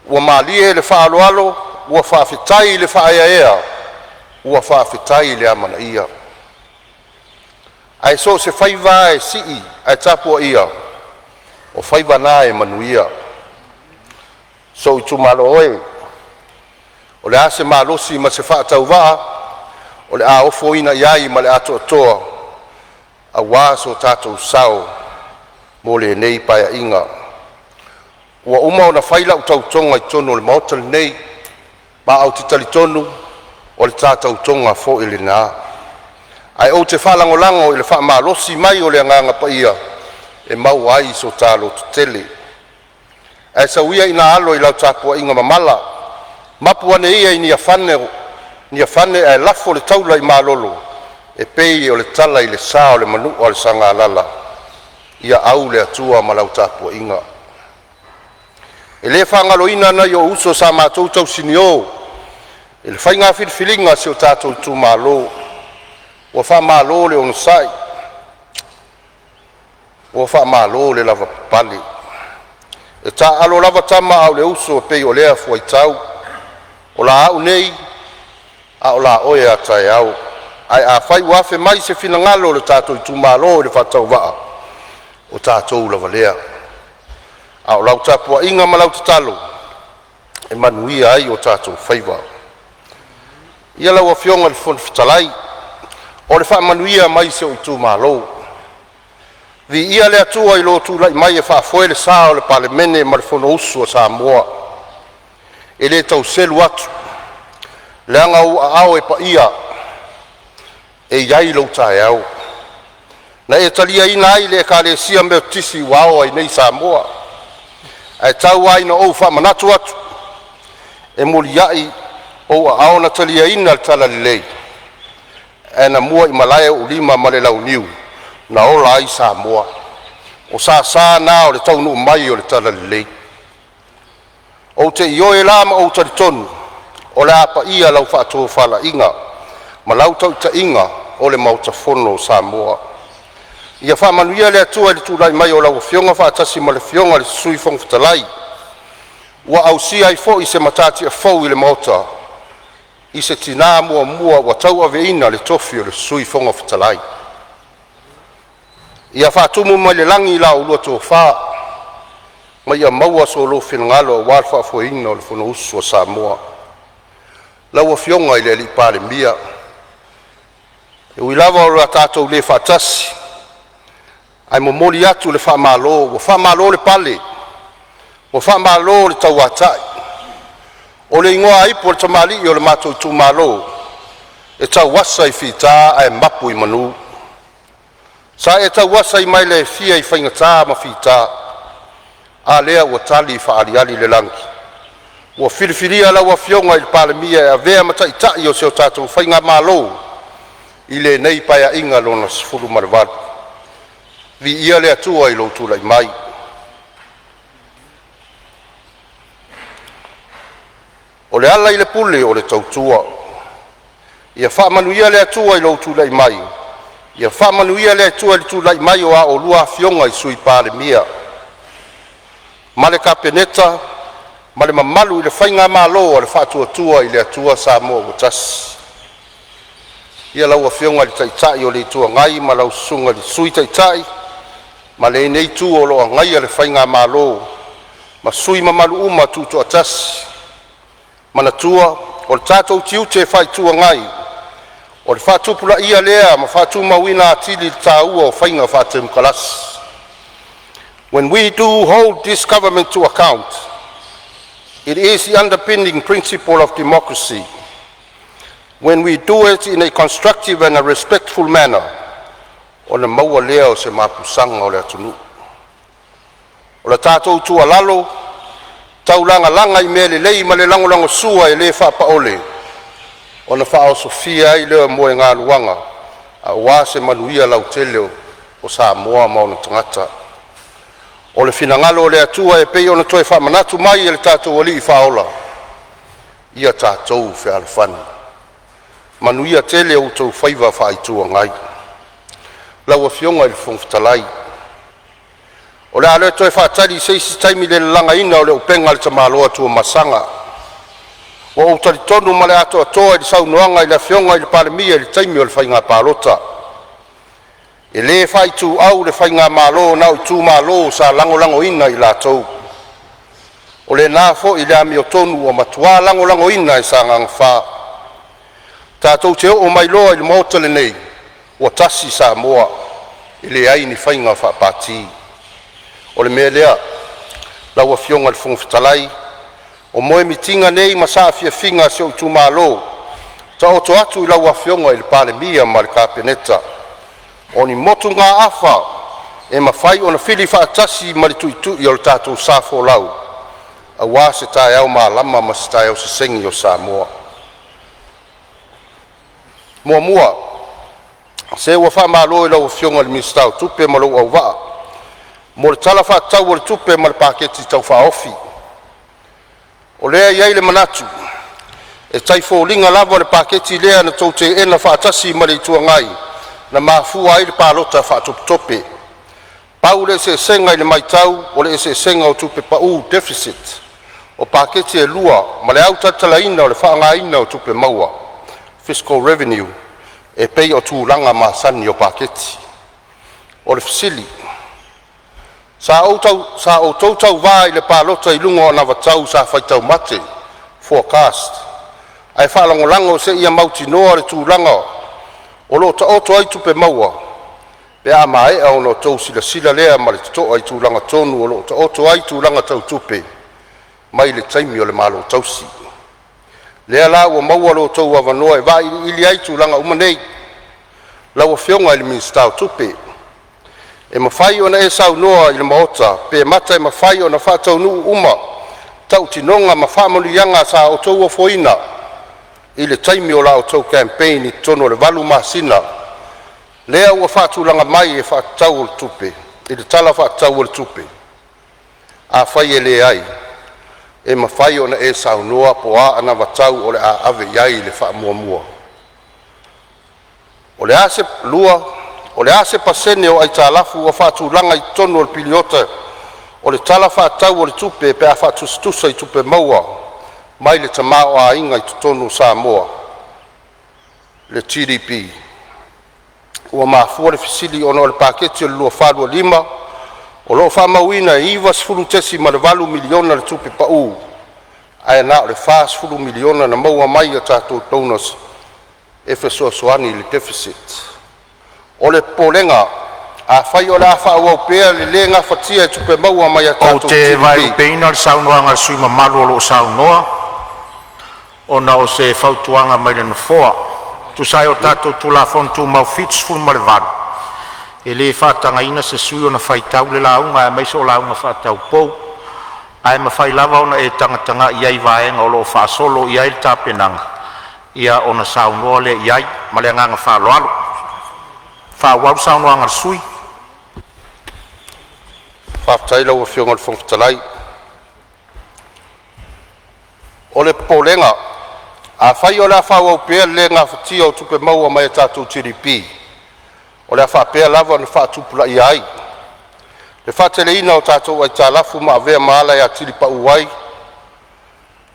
ua malie le faaloalo ua faafetai le faaeaea ua faafetai le amanaia ae so se faiva e sii ae tapua ia o faivanā e manuia so i tumalo oe o le a se malosi ma se faatauvaa o le a ofoina iai ma le a toʻatoa auā so tatou sao mo lenei paeaʻiga ua uma ona fai laʻu tautoga i tonu o le maota lenei ma au te talitonu o le tatautoga foʻi lenā ae ou te faalagolago i le faamalosi mai o le agaga paia e mau ai so talotu tele ae sauia ina alo i lau tapuaʻiga mamala mapu ane ia i nia fane ae lafo le taula i malolo e pei o le tala i le sā o le manuu o le sagalala ia au le atua ma lau tapuaʻiga e lē faagaloina ana i o uso sa matou tausini o e le faiga filifiliga se o tatou tumālō ua faamālō le ono saʻi ua faamālō le lava papali e taalo lava tama au le uso e pei o lea fuaitau o la aʻu nei a o la oe a taeao ae a fai ua afe mai se finagalo o le tatou i tumālō i le faatauvaa o tatou lava lea a o lau tapuaʻiga ma lau tatalo e manuia ai o tatou faiva ia lau afioga le fonofetalai o le faamanuia mai se o i tumālō viia le atua i lo tulaʻi mai e faafoe le sā o le palemene ma le fonousu o samoa e lē tauselu atu le aga uʻaao e paia e iai lou taeao na e taliaina ai le ekalesia me o tisi ua ao ai nei samoa ae tau ai na ou faamanatu atu e moliaʻi o uʻaao na taliaina le tala lelei e na mua i malae o ulima ma le launiu na ola ai samoa o sasā na o le taunuu mai o le tala lelei ou te ioe la ma ou talitonu o le a paia lau faatofalaʻiga ma lau tauitaʻiga o le mautafono o samoa ia faamanuia le atua i le tulaʻi mai o lau afioga faatasi ma le fioga le susui fogofetalai ua ausia ai foʻi se matatiʻafou i le maota i se tinā muamua ua tauaveina le tofi o le susui fogofetalai ia faatumu mai le lagi i laulua tofā ma ia maua so lo finagalo auā le faafoeina o le fonousu o samoa lau afioga i le alii palemia e ui lava o le a tatou lē faatasi ae momoli atu le faamālō ua faamālō le pale ua faamālō le tauataʻi o le igoa aipu o le tamaliʻi o le matou tumālō e tauasa i fitā ae mapu i manū sa e tauasa i mai le fia i faigatā ma fitā a lea ua tali i faaaliali le lagi ua filifilia lau afioga i le palemia e avea ma taʻitaʻi o se o tatou faiga mālō i lenei paeaʻiga lona 14 viia le atua i lou tulaʻi mai o le ala i le pule o le tautua ia faamanuia le atua i lou tulaʻi mai ia faamanuia le atua i le tulaʻi mai o a o lua afioga i sui palemia ma le kapeneta ma le mamalu i le faiga mālō o le faatuatua i le atua sa mo ua tasi ia lau afioga i le taʻitaʻi o le ituagai ma lau susuga i le sui taʻitaʻi ma lenei tu o loo agaia le faiga mālō ma sui mamalu uma tutoʻatasi manatua o le tatou tiute e faituagai o le faatupulaʻia lea ma faatumauina atili le tāua o faiga faatemukalasi when we do hold this government to account it is the underpinning principle of democracy when we do it in a constructive and a respectful manner o le maua lea o se mapusaga o le atunuu o le tatou tualalo taulagalaga i mea lelei ma le lagolago sua e lē faapaole ona faaosofia ai lea mo e galuaga auā se manuia lautele o samoa ma ona tagata o le finagalo o le atua e pei ona toe faamanatu mai e le tatou alii faola ia tatou fealofani manuia tele outou faiva faaituagai lau afioga i le fogofetalai O le ale toi whaatari se isi taimi le langa ina o le upenga le tamaloa tua masanga. O utari tonu ma le ato atoa i le saunoanga i le fionga i le palemia i le taimi o le whainga palota. E le whai tu au le whainga malo na o tu malo sa lango ina i la tau. O le nafo i le ami o tonu o matua lango ina i sa ngang wha. Tātou te o mai loa i le maotale nei, o tasi sa moa, i le ai ni whainga wha pati. O le mea lea, lau a fionga le whongwhitalai, o moe mitinga nei masa fia finga se o tu malo, ta oto atu i lau a fionga i le palemia ma le kapeneta. O ni motu ngā awha, e mawhai o na whili whaatasi ma le tuitui o le tātou sāfo lau. A wā se tae au mā lama ma se tae au se sengi o Samoa. Mua, se ua wha malo i lau a fionga le ministau tupe ma lau au waa. Mo le tala wha tau o le tupe ma le paketi tau wha ofi. O lea iai le manatu, e taifo linga lava le paketi lea na tau te ena wha atasi ma le itua ngai, na mafua ai le palota wha tope. Pau le se senga i le maitau, o le se senga o tupe pau deficit. O paketi e lua, ma le au tatalaina o le wha ngaina o tupe maua. Fiscal revenue, e pei o tūlanga masani o paketi. O le fisili, sa o tautau vā i le palota i lungo o navatau sa whaitau mate, forecast. Ai whalangolango se ia mauti noa le tūlanga, o lo ta oto ai tupe maua, pe a mae au no tau sila lea ma le to ai tūlanga tonu, o lo ta oto ai tūlanga tau tupe, mai le taimi o le malo tausi. Lea la ua maua lo tau awanoa e vai ili ai tūlanga umanei, la ua fionga i le ministau tupe. E mawhai o na e sau noa i le maota, pe mata e mawhai o na whātau nuu uma, tau tinonga ma whamanu ianga sa o tau o foina, i le taimi o la o tau campaign i tono le walu masina. Lea ua whātulanga mai e whātau o le tupe, i le tala whātau o le tupe. A whai e le ai, e mawhai o na e sau noa po a ana watau o le a ave iai le wha mua. O le ase lua, o le ase pasene o ai tālafu o whātulanga i tono o le piliota, o le tala whātau o le tupe pe a whātustusa i tupe maua, mai le tamao a inga i tutonu Samoa, le GDP. Ua mafua le fisili ono le paketi o le lua whalua lima, o loo whamauina e iwa sifuru tesi ma le 8 miliona le tupe pau, ai na o le 4 miliona na maua mai a tātou donors e fesoasoani le deficit. O le polenga, a whai o le a whaau pēa le lenga whatia e tupe maua mai a tātou GDP. O te vai peina le saunoanga sui ma malu o lo saunoa, o na o se whautuanga mai le nofoa, tu sai o tātou tula fontu mau fits ful ma le varu. E le whātanga ina se sui o na whaitau le launga, e meiso o launga whātau pou, ai ma whai lava o na e tangatanga iai vaenga o lo whaasolo iai le tāpenanga, ia o na saunoa le iai, ma le anganga whaaloalo. Whaawaru saunoanga sui. Whaftaila ua fionga le whongwhitalai. O le polenga, a whai o le a whau au pēa le ngā whatia o tupe maua mai a tātou GDP. O le a wha pēa lava na wha tupula i ai. Le whatele ina o tātou ai tālafu ma avea maala e a tiri pa uai.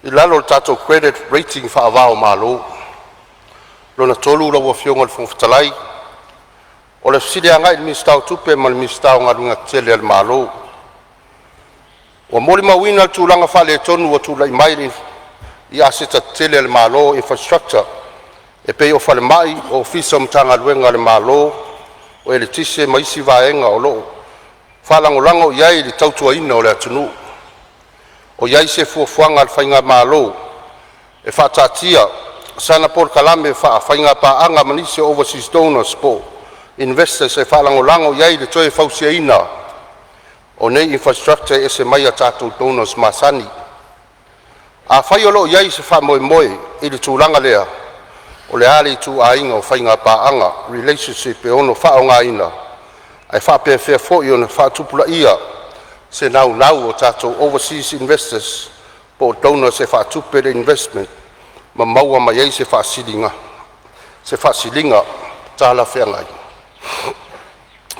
I lalo le tātou credit rating wha avao malo. Lona tolu la ua fionga le whongwhitalai. O le fsile anga i ministau tupe ma le ministau ngarunga tele al malo. O mori mawina le tūlanga whale tonu o tūla i mairi i aseta tele al malo infrastructure. E pei o whale mai o ofisa mtanga luenga le malo o e le tise maisi vaenga o loo. Whalangolango iai le tautua ina o le atunu. O iai se fuafuanga al whainga malo. E whatatia sana por kalame whainga paanga manise overseas donors po. Investors e whalangolango iai le toe fausia ina o nei infrastructure e se mai a tātou donors masani. A whai o loo iai se wha moe i le tūlanga lea o le ale i tū a inga o whainga paanga relationship e ono whaonga ina. Ai whapea whea fōi o na whātupula ia se nau o tātou overseas investors po donors e whātupere investment ma maua mai ei se whāsilinga. Se whāsilinga tāla whea ngai.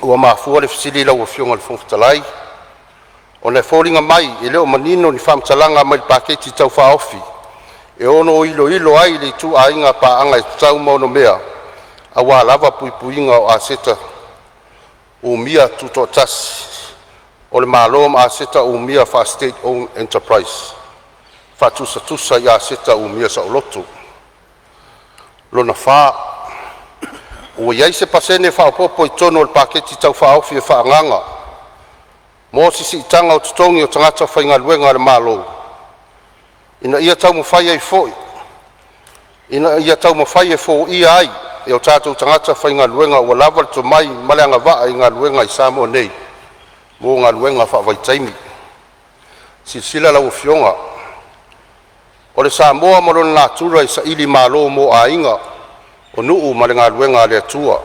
Ua mafua le fisili lau a fionga le whongwhitalai. O ne fōringa mai e leo manino ni whamtalanga mai paketi tau whaofi. E ono ilo ai le tu ainga pa anga e tau mono mea. A wā lava puipuinga o aseta o mia tuto tasi. O le mālo ma aseta o mia fa state owned enterprise. Fa tusa i aseta o mia sa olotu. Lona wha. O iai se pasene wha opopo i tono le paketi tau whaofi e wha nganga. Mo sisi itanga o tutongi o tangata whainga luenga le mālo. Ina ia tau mawhai ai foi. Ina ia tau mawhai e fo ia ai. E o tātou tangata whainga luenga o lava le to mai maleanga waa i ngā luenga i Samoa nei. Mo ngā luenga wha waitaimi. Silsila lau fionga. O le Samoa marona nātura i sa ili mālo mo a inga. O nuu ma le ngā luenga le atua.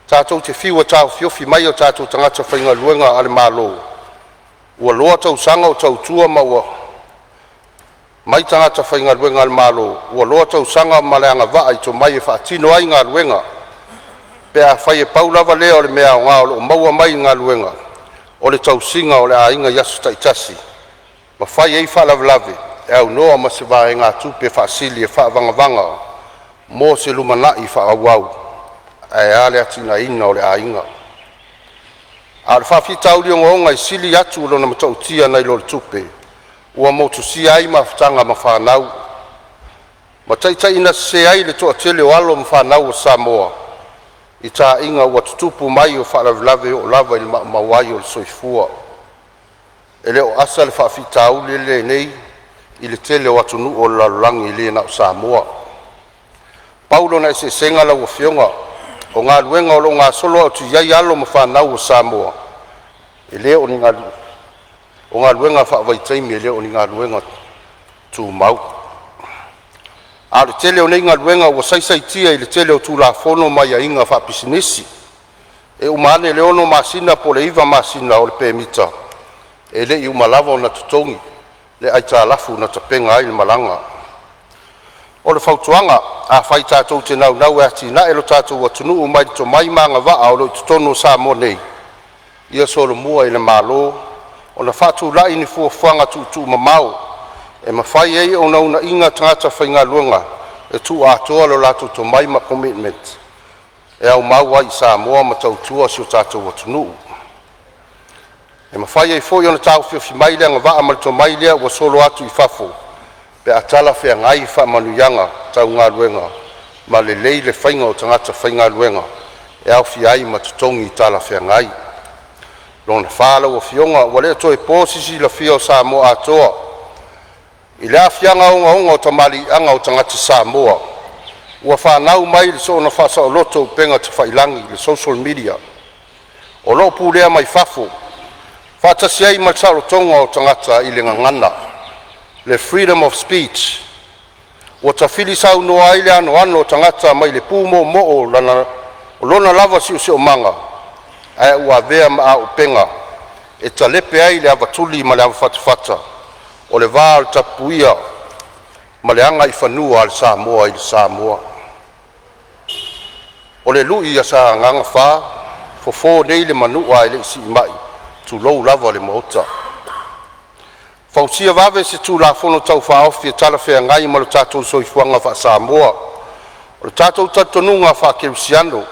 Tātou te whiua tāu fiofi mai o tātou tangata whainga luenga ale mālo. Ua loa tau sanga o tau tua ma ua mai tangata whainga luenga ale mālo. Ua loa tau sanga ma le anga waa i to mai e whaatino ai ngā luenga. Pea whai e paulava lea o le mea o ngā o maua mai ngā luenga. O le tau singa o le a inga yasu taitasi. Ma whai ei whaalavelave. E au noa ma se wā e ngā tupe whaasili e whaavangavanga. Mo se lumanai whaawau. E ale atina ina o le a inga. A le whawhitau li o ngonga i sili atu o lona matautia nei lo le tupe. Ua motu si ai ma whatanga ma whanau. Ma taitai ina se ai le toa tele o alo ma whanau o Samoa. I tā inga ua tutupu mai o whaalavelave o lava i le mawai o le soifua. E leo asa le whawhitau le nei i le tele o atunu o lalulangi i le na o Samoa. Paulo na se senga la o fionga. O ngā luenga o lo ngā solo o tu iai alo ma whanau o Samoa. E leo ni ngā luenga. O ngā luenga whaavaitaimi e leo ni ngā luenga tū mau. A le tele o nei ngā luenga ua saisaitia i le tele o tū la fono mai a inga whaapisinisi. E umane leo no masina po le iwa masina o le pēmita. E le i umalava o na tutongi. Le aita alafu na tapenga ai le malanga. O le whautuanga a whai tātou te nau e ati na elo tātou wa tunu umai to mai manga waa o lo tutono Samoa nei. Ia solo mua i le mālo. O na whatu lai ni fuafuanga tu mamau. E mawhai ei o na una inga tangata whainga luenga. E tu atoa lo lato to mai ma commitment. E au maua i Samoa ma tautua si o tātou wa tunu. E mawhai ei fo i ona tau fio fi mai lea ngā waa ma to mai lea wa solo atu i fafo. Pe atala whea ngai wha manuyanga tau ngā luenga. Ma le lei le whainga o tangata whainga luenga. E au fi ai ma tutongi i tala whea ngai. Lona whala o fionga, wale to e pōsisi la fio Samoa atoa. I lea fianga onga o tamali anga o tangata Samoa. Ua whanau mai le so na whasa o loto penga te whailangi le social media. O lo pūlea mai fafo. Whatasi ai mai saro tonga o tangata i le ngangana. Le freedom of speech. Ua tawhiri sau noa ai le ano tangata mai le pūmo mo o lona lava si o manga. Ai ua vea ma au penga. E talepe ai le avatuli ma le awhatawhata. O le vā al tapuia. Ma le anga i whanua al Samoa i le Samoa. O le lui a sa nganga whā. Fofo nei le manua i le isi mai. Tu lou lava le maota. Fausia vave se tu la fono tau whaofi e tala whea ngai ma le tātou soifuanga wha Samoa. O le tātou tatonunga wha Kerusiano.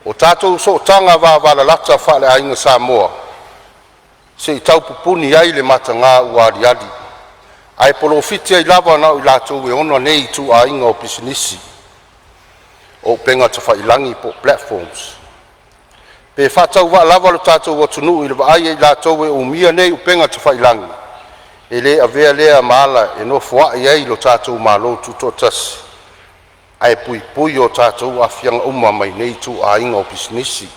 O tātou so tanga wala lata wha le ainga Samoa. Se i tau pupuni ai le mata ngā uari ali. Ai polo fiti ai lava nau i lātou e ono nei tu a inga o pisinisi. O penga ta whailangi po platforms. Pe whatau wa lava lo tātou o tunu i le vaai ai lātou e umia nei u penga ta whailangi. E le a vea lea maala e no fua i ai lo tātou malo tutotasi. Ai pui o tātou a fianga uma mai nei tu a inga o pisinisi.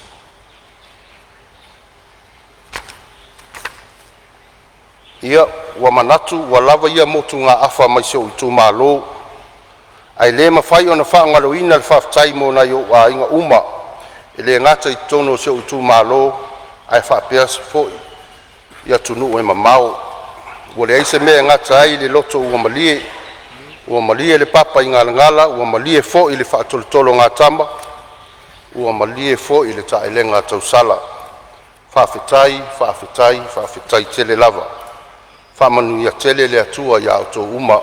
Ia wa manatu wa lava ia motu ngā afa mai seo i tu malo. Ai le mawhai o na whaangaloina le whaftai mo na yo a inga uma. E le ngata i tono seo i tu malo. Ai whapeas foi. Ia tunu e mamao. Ua le aise mea ngata ai le loto ua malie. Ua malie le papa i ngala. Ua malie fo i le whaatolotolo ngā tama. Ua malie fo i le taelenga tausala. whaafetai tele lava. Whaamanuia tele le atua ia o tō uma.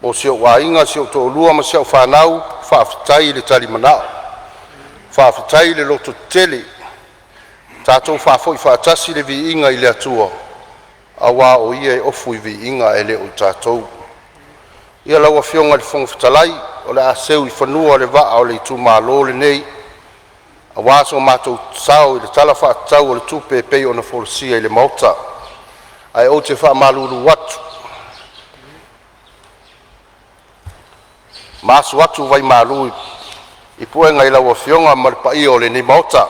O seo wainga, seo tō lua ma seo whanau, whaafetai le tali manao. Whaafetai le loto tele. Tātou whaafoi whaatasi le vi inga i le atua. Awa o ia e ofu i vi inga e le o tātou. Ia laua fionga le fonga whatalai, o le aseu i whanua le waa o le tu malo le nei. A waso mātou sao i le tala whaatau o le tupe pei o na forosia i le mauta. Ai o te wha malulu watu. Masu watu vai malu i puenga i laua fionga ma le pai o le ni mauta.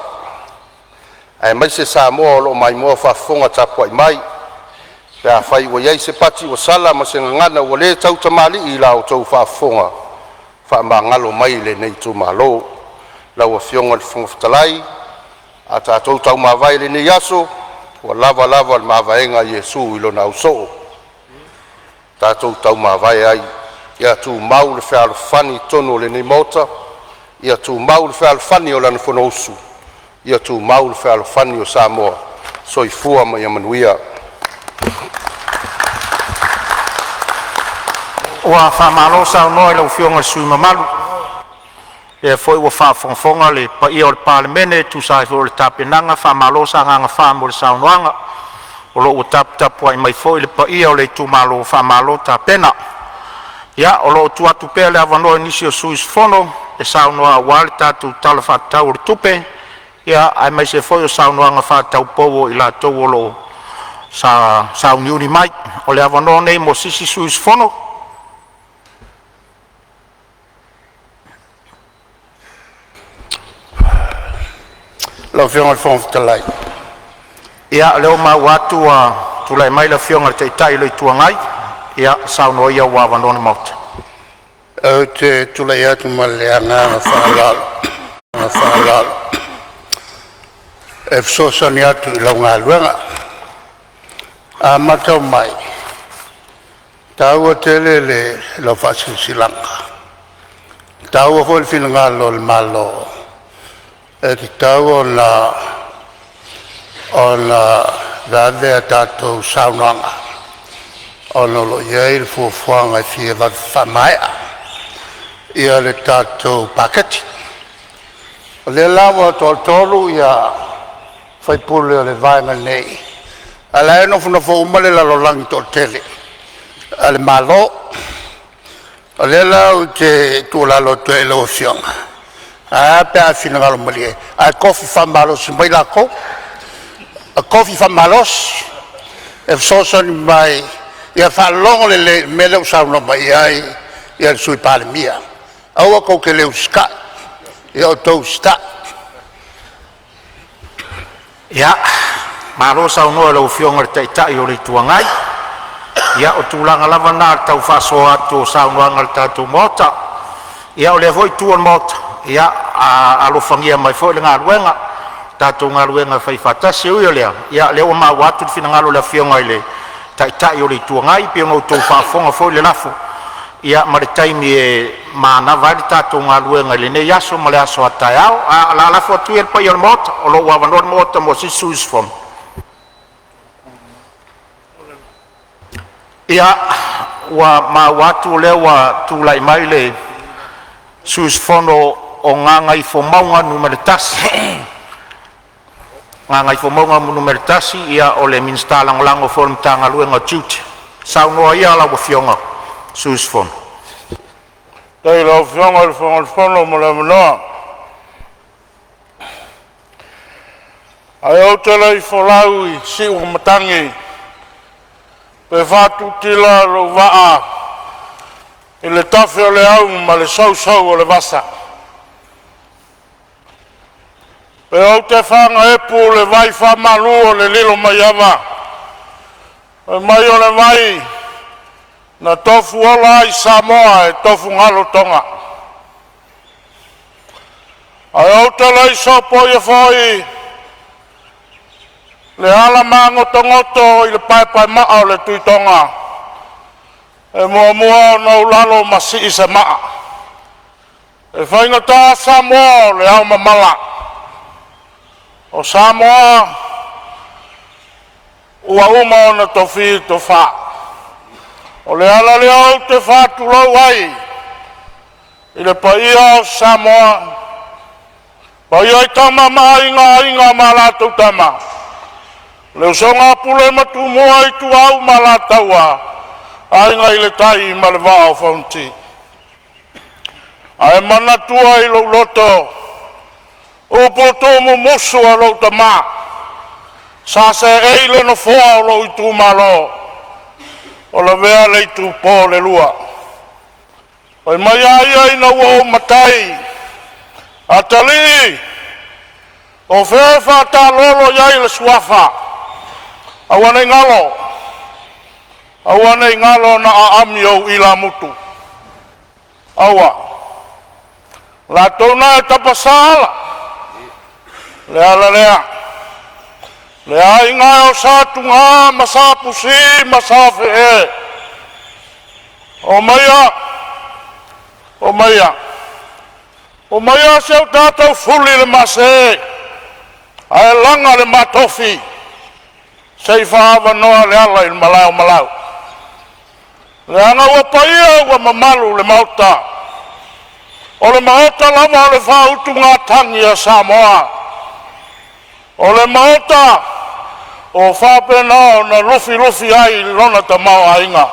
Ai mai se sa moa o lo mai moa whafonga tapua i mai. Pea whai wa iei se pati wa sala ma se ngana wa le tau tamali i lao tau whafonga. Wha ma ngalo mai le nei tu malo. Laua fionga le fonga whatalai. A tātou tau mawai le nei aso. Wa lava le mawaenga Yesu i lo na usoo. Tātou tau mawai ai. Ia tu mau le whea fani tono le nei mota. Ia tu mau le whea fani o lana whanousu. Ia tu mau le whea fani o Samoa. Soifua ma ia manuia. Ua whamalo sao noi lau fionga sui mamalu. E foi ua whafonga le pa ia o le Palemene tu sai fo le tapenanga whamalo sa nganga whamo le sao noanga. O lo ua tapu ai mai foi le pa ia o le tu malo whamalo tapena. Ia o lo tu atu pea le avanoi nisi o suis fono e sao noa wale tatu tala whatau le tupe. Ia ai mai se foi o sao noanga whatau powo i la tau o lo sao niuri mai. O le avanoi nei mo sisi suis fono. Lau fionga le fonga whatalai. Ia leo ma watu tulai mai la fionga le teitai lo i tuangai. Ia sao noa ia wa avanoi mauta. Au te tulai atu ma le anga whaalalo. E fsosani atu i lau ngā luenga. A matau mai. Tāua tele le lau whasilanga. Tāua hoi whina ngā lo le malo. E ki tāua o na vāvea tātou saunanga. O na lo iei le fuafuanga i fia whamaea. Ia le tātou paketi. O le lawa tolu ia whaipule o le vaenga nei. A la e nofu na umale la lo langi tō tele. A le malo. O le lau te tūlalo te elo fionga. A pea fina ngalo malie. A kofi whamalo si mai lako. A kofi whamalos. E fsosani mai. Ia whalongo le mele usauna mai ai. Ia le sui Palemia. Aua kou ke leu ska. Ia o tau sta. Ia. Maro sao noa lau fionga le teitai o le tuangai. Ia o tūlanga lava nā tau whasoa atu sao noanga le tātou mota. Ia o le hoi tuan mota. Ia alofangia mai foi le ngā ruenga. Tātou ngā ruenga whai whatasi ui o lea. Ia leo ma watu whina ngalo le fionga i le teitai o le tuangai. Pia ngau tau whafonga foi le lafo. Ia ma le taimi e mana vai le tātou ngā ruenga le nei aso ma le aso atai au. La lafo atu e le pai o le mota. O lo wawanor mota mo si suisfon. Ia wa ma watu le wa tulai mai le suisfono o nganga i fomaunga numeritasi. Nganga i fomaunga numeritasi ia o le minsta langolango form tanga luenga tuti. Sao noa ia la wa fionga suisfono. Dei lau fionga le fono mo le manoa. Ai au tela i folau i si o matangi. Pe whatu tila lo waa. I le tafe o le au ma le sau o le vasa. Pe au te whanga epu le vai whamalu o le lilo mai awa. E mai o le vai na tofu ola i Samoa e tofu ngalo tonga. Ai au te lei sopo i whai le ala mangotongoto i le pai maa o le tuitonga. E mua na ulalo masi i se maa. E whainga tā Samoa le au mamala. O Samoa ua uma ona tofi tofa. O le ala le au te whātulau ai, i le paia o Samoa, paia i tama inga ma lātou tama. Le usonga pule matu mua i tu au ma lātaua, ainga i le tai ma le vā o whaunti. Ai mana tua i lo loto, o poto mo mosu a lo tama, sa se eile no foa o lo i tu malo, o la vea le tu po le lua. Oi mai ai ai na wo matai. Atali. O fefa ta lolo yai le suafa. Awane ngalo. Awane ngalo na aamio ila mutu. Awa. La tona tapasala. Le ala lea. Le ai ngai o satunga masapusi masafe e. O maya. O maya. O maya seu tātou fuli le mase. Ai langa le matofi. Sei whaava noa le ala i malau. Le anga ua paia ua mamalu le mauta. O le mauta lama o le whautu ngā tangi a Samoa. O le mauta o whapena o na lufi ai lona ta mau ainga.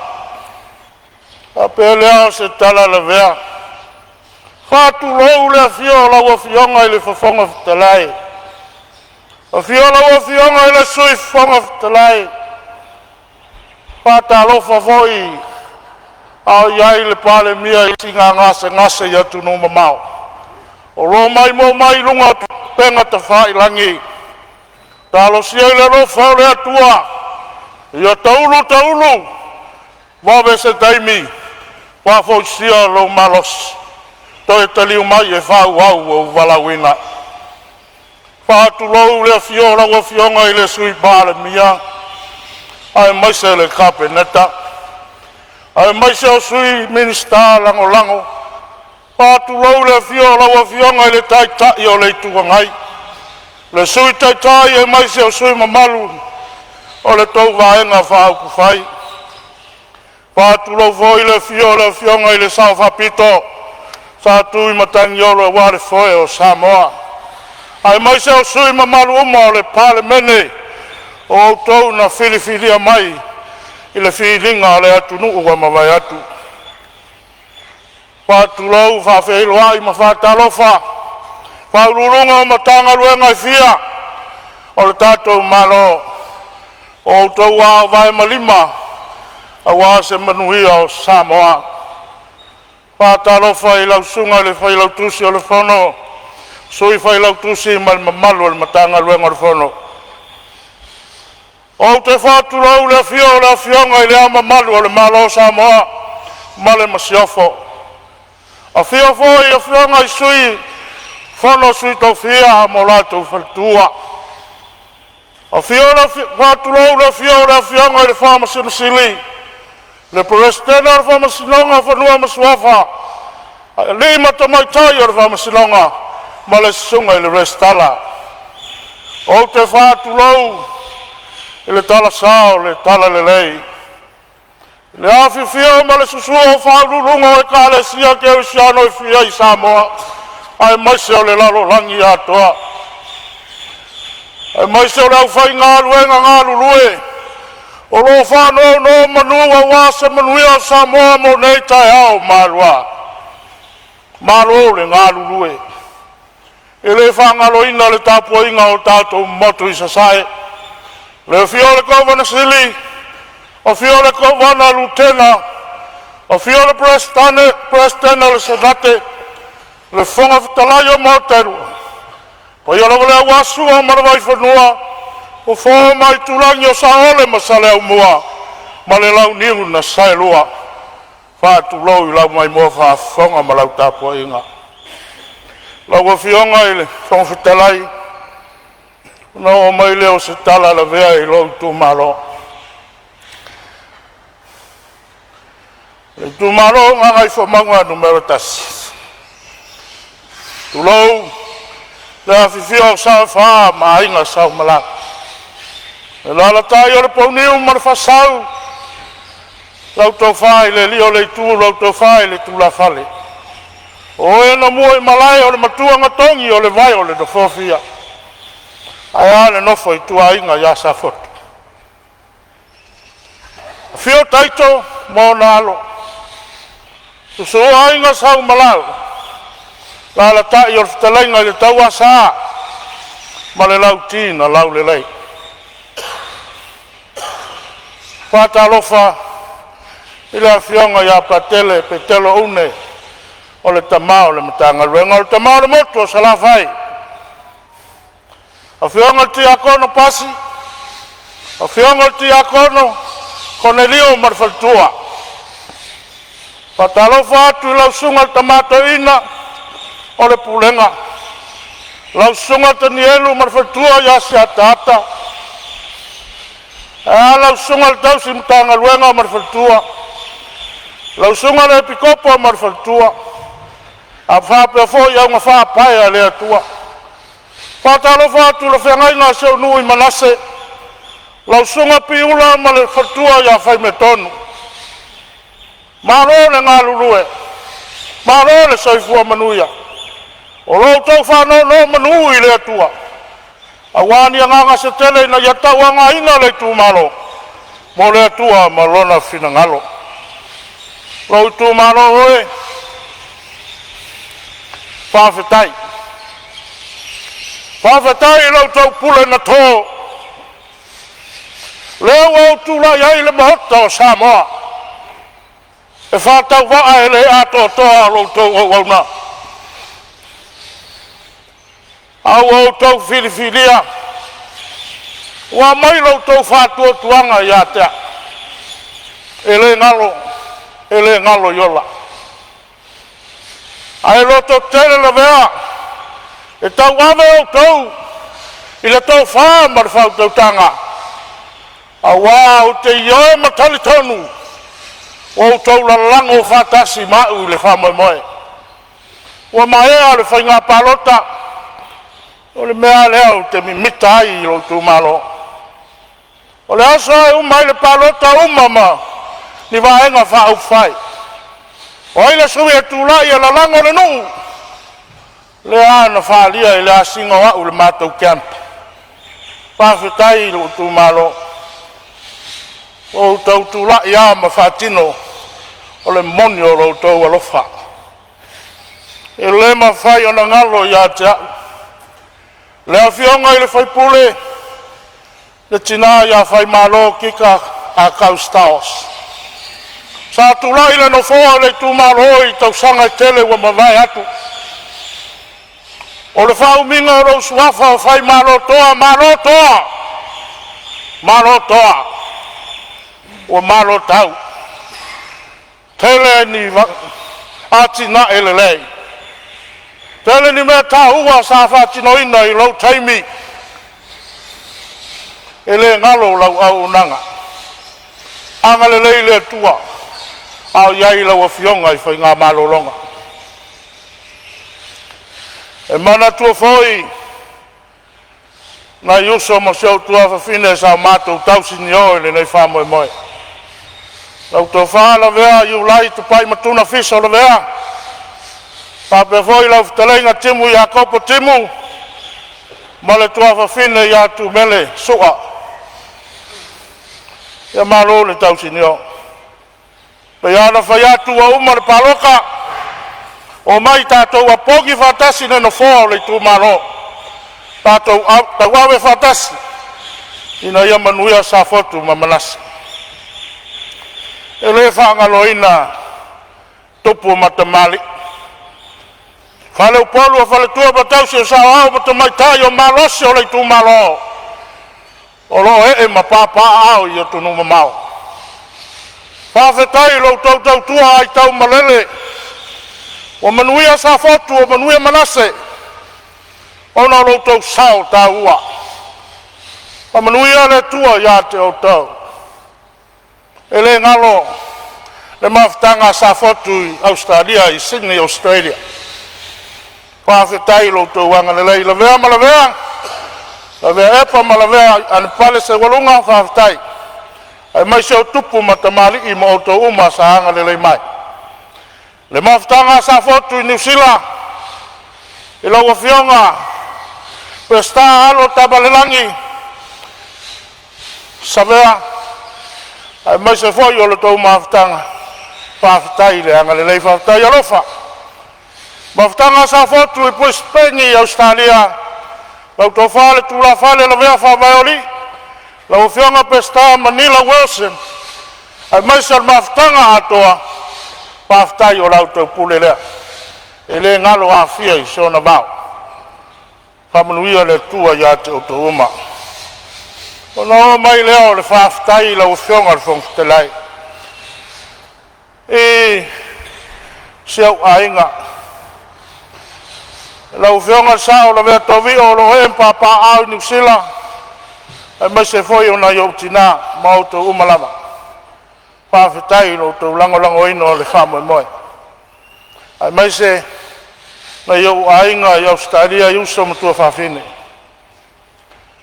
A pelea se tala le vea. Fatu lou le fio la wa fionga ile fonga talai. A fio la wa fionga ile sui fonga talai. Fata lo favoi. Au yai le Palemene i tinga ngase ya tunu mamau. O lo mai mo mai lunga penga ta fai langi. Talo sia ile lo fa le atua. Ya taulu. Wa be se taimi. Wa fo sia lo malos. Toi taliu mai e whau o walawina. Whātu lou le fiola o fionga i le sui Palemene. Ai maise le kapeneta. Ai maise o sui minista lango. Whātu lou le fiola o fionga i le taitai o le tuangai. Le sui taitai e maise o sui mamalu. O le tau vaenga whau kufai. Whātu lou voi le fionga i le sao whapito. Sa tui matangi olo wale foe o Samoa. Ai mai se o sui mamalu uma o le Palemene. O tau na filifilia mai. I le filinga le atu nuu wa mawai atu. Whatu lau whawhelo ai ma whatalofa. Whaururunga o matanga luenga i fia. O le tātou malo. O tau wa vai malima. A wa se manuia o Samoa. Pātalofa i lau sunga le whai lau tusi o le whono. Sui whai lau tusi ma le mamalu o le matanga luenga o le whono. O te whātu lau le fionga i le ama malu o le malo Samoa. Ma le masiofo. A fiofo i a fionga i sui. Whono sui tau fia mo lātou whaltua. A whātu lau le fionga i le whāmasinasili. Le presidente o whamasinonga whanua masuafa. Li mata mai tai o whamasinonga. Ma le sunga i le restala. O te whātu lau. I le tala sao, le tala le lei. Le awhi fia ma le susua o whaururunga e ka le sia ke o siano i fia i Samoa. Ai maise o le lalo langi atoa. Ai maise o le au whai ngā ruenga ngā lulue. O lo whano no manua wasa manuia Samoa mo nei tai au marua. Maro le ngā lulue. E le whangalo ina le tāpua inga o tātou motu i sasai. Le fio le kovana sili. O fio le kovana lutena. O fio le prestana le senate. Le whonga whatalai o moteru. Pa ia lawa le awasu o marawai whanua. O whō mai tulangi o saole masale au mua. Ma le lau niu na saelua. Whātu lau i lau mai mua whāwhonga ma lau tāpua inga. Lau o fionga i le whonga whatalai. No o mai leo se tala la vea i lau tu malo. Le tu malo nga ngai whamanga numero tasi. Tu lau le awhiwhia o sa whaa ma inga sa malak. E lala tai o le pauniu ma le fasau. Lau tau whai le lio le tū, lau tau whai le tū la whale. O e na mua i malai o le matua ngatongi o le vai o le do fofia. Ai ale nofo i tua inga ya sa fotu. Fio taito mo na alo. Tuso ainga sau malau. Lala tai o fitalainga i le tau asa. Ma le lau tina lau le lei. Pata alofa i le afionga ia patele pe telo une o le tamao le matanga luenga o le tamao le motu o salafai. Afionga ti akono pasi, afionga ti akono Cornelio marfaltua. Pata alofa atu i lau sunga le tamato ina o le pulenga. Lau sunga tanielu marfaltua ia si atata. Lau sunga le tausi matanga luenga marfaltua. Lau sunga le pikopo marfaltua. A whapea fo i au ngā whapaia le atua. Pātalo whātu le whengai ngā seu nui manase. Lau sunga piula ma le whatua ia whai me tonu. Maro le ngā lulue. Maro le saifua manuia. O lau tau whāno no manui le atua. A wāni a nganga se tele na iatau a ngā ina le tū malo. Mo le atua ma lona whina ngalo. Lau tū malo hoe. Whawhetai. Whawhetai lau tau pule na tō. Leo au tūla iai le mahota o Samoa. E whātau waa e le ato toa lau tau au au na. Au tau Filifilia. Wa mai lau tau whātua tuanga i atea. Ele ngalo yola. Ai loto tele la vea. E tau ave o tau. I le tau whaa mar whau tau tanga. A wā o te ioe matali tonu. O tau la lango whātasi mau le whamoe moe. Wa maea le whainga palota. O le mea leo te mimita ai i lo tu malo. O le aso ai umai le palota umama. Ni waenga whau whai. O ile sui e tūlai e la lango le nuu. Le ana whaalia i le asinga wau le mātou kiampa. Pāwhetai i lo tū malo. O tau tūlai a ma whātino. O le moni o lo tau alofa. E le ma whai o na ngalo i a te au. Le awhionga i le whaipule. Le tina i a whai malo kika a kaustaos. Sa tūlai le no whoa le tū malo i tau sanga tele wa mawai atu. O le whau minga o rau suafa o whai malo toa. Malo toa. O malo tau. Tele ni atina ele lei. Tele ni mea tā ua sa whātino ina i lau taimi. Ele ngalo lau au nanga. Anga le lei le tua. Au iai lau a fionga i whai ngā malolonga. E mana tua foi. Na iuso mo seo tua whawhine sa mātou tausini o ele nei whamoe moe. Lau tō whaala vea iu lai tu pai matuna fiso le vea. Pape foi lau fitalenga timu i a kopo timu. Ma le tua whawhine i a tu mele sua. Ia malo le tausini o. Pe ana whai atu a uma le paloka. O mai tātou a pogi whatasi ne no whoa le tū malo. Tātou tau awe whatasi. Ina ia manuia sa fotu ma manasi. E le whangaloina tupu matamali. Whale upolu a whale tua batausi o sao au matamaitai o malosi o le tū malo. O lo e ma papa au i o tunu mamau. Whawhetai lo tau tua ai tau malele. O manuia sa fotu o manuia manase. O na lo tau sao ta ua. O manuia le tua ia te o tau. E le ngalo. Le mawhtanga sa fotu i Australia, i Sydney, Australia. Whawhetai lo tau wanga le lei. La vea ma la vea. La vea epa ma la vea an pale se walunga whaftai. Ai mai se o tupu ma tamali I ma o to uma sa hanga le mai. Le maftanga sa fotu I New Zealand. I lau fionga. Pesta alo tabalelangi. Sa vea. Ai mai se foi o le to maftanga. Whaftai le hanga le whaftai alofa. Maftanga sa fotu I pui Spengi Australia. Lau tō whale tū la whale la vea whawaioli. Lau whionga pesta Manila Wilson. Ai mai sa maftanga atoa. Paftai o lau tau pule lea. E le ngalo a fia I sona mau. Whamanuia le tua ia te o tō uma. O no mai lea o le whaftai lau whionga le whongtelai. E siau ainga. Lau whionga sao la vea tovi o lo he mpapa au New Zealand. Ai mai se foi o na iau tina mau tō uma lama. Pawhetai lo tō lango ino le whamoe moe. Ai mai se na iau ainga I Australia iusa matua whawhine.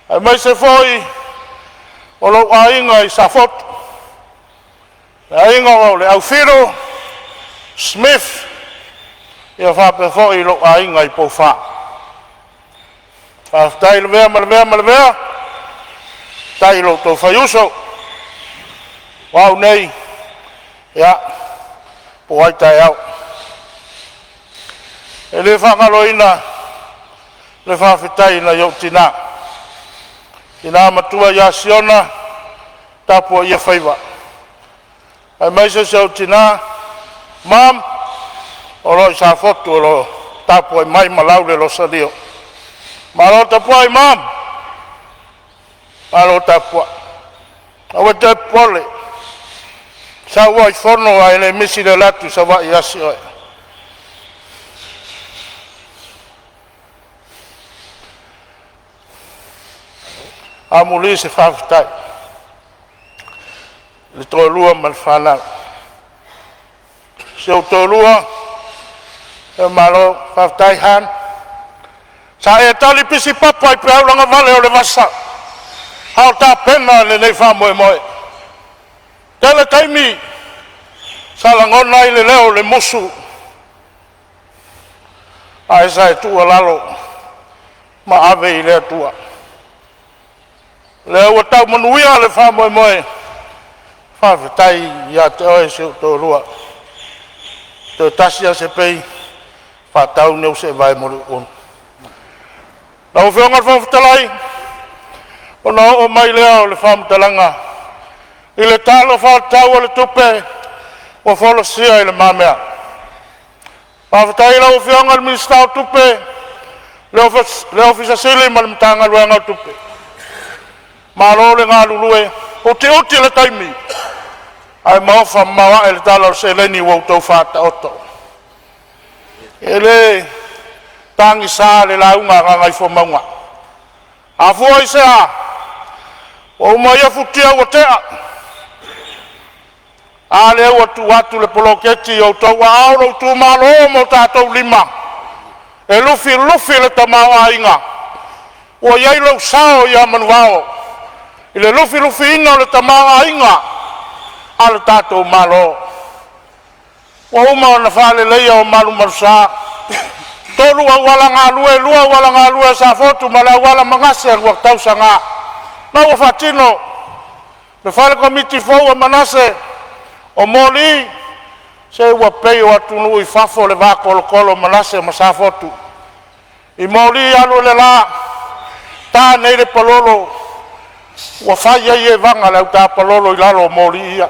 Ai mai se foi o lo ainga I Safotu. Le ainga o le Aufiro Smith. Ia whape foi lo ainga I Pouwha. Whawhetai le vea. Tai lo tō whaiuso. Wau nei. Ia. Poai tai au. E le whangaloina. Le whawhetai na iau tina. Tina matua ia siona. Tapua ia whaiwa. Ai maise siau tina. Mam. O lo sa fotu o lo. Tapua mai malau le lo sadio. Malo tapua I mam. Malo tapua. Awa te pole. Sa ua I fono ai le misi le latu sa wa I asi oe. Amuli se whawhetai. Le tō lua man whanau. Se o tō lua. E malo whawhetai han. Sa e tali pisi papa I peau langa vale o le vasa. Hau tā pena le nei whamoe moe. Tele taimi. Sa langona I le leo le musu. Ai sa e tua lalo. Ma ave I lea tua. Leo wa tau manuia le whamoe moe. Whawhetai ia te oe se o tō rua. Te tasia se pei. Whatau neu se vai mori on. Lau whionga whawhetalai. O na o mai lea o le whamtalanga. I le talo whatau o le tupe. O wholosia I le mamea. Whawhetai lau whionga le minista o tupe. Le ofisa sili ma le mtanga luenga o tupe. Malo le ngā lulue. O te uti le taimi. Ai mawha mawa e le talo se leni wau tau whata oto. E le tangi sa le launga ngai fo maunga. A fua I sea. O mai futia o tea. A le watu le poloketi o tau a auro tu malo mo tātou lima. E lufi le tamau a inga. O iei lau sao ia manuao. I le lufi ina le tamau a inga. A le tātou malo. O uma o na whale leia o malu marusa. Tolu a wala ngā lue, lua wala ngā lue sa fotu ma le wala mangase al waktau sa ngā. Na wa fatino. Le whale komiti fau a manase. O moli. Se ua pei o atunu I fafo le wako kolo manase ma sa fotu. I moli alu le la. Tā nei le palolo. Ua whai ai e vanga leu tā palolo I lalo o moli ia.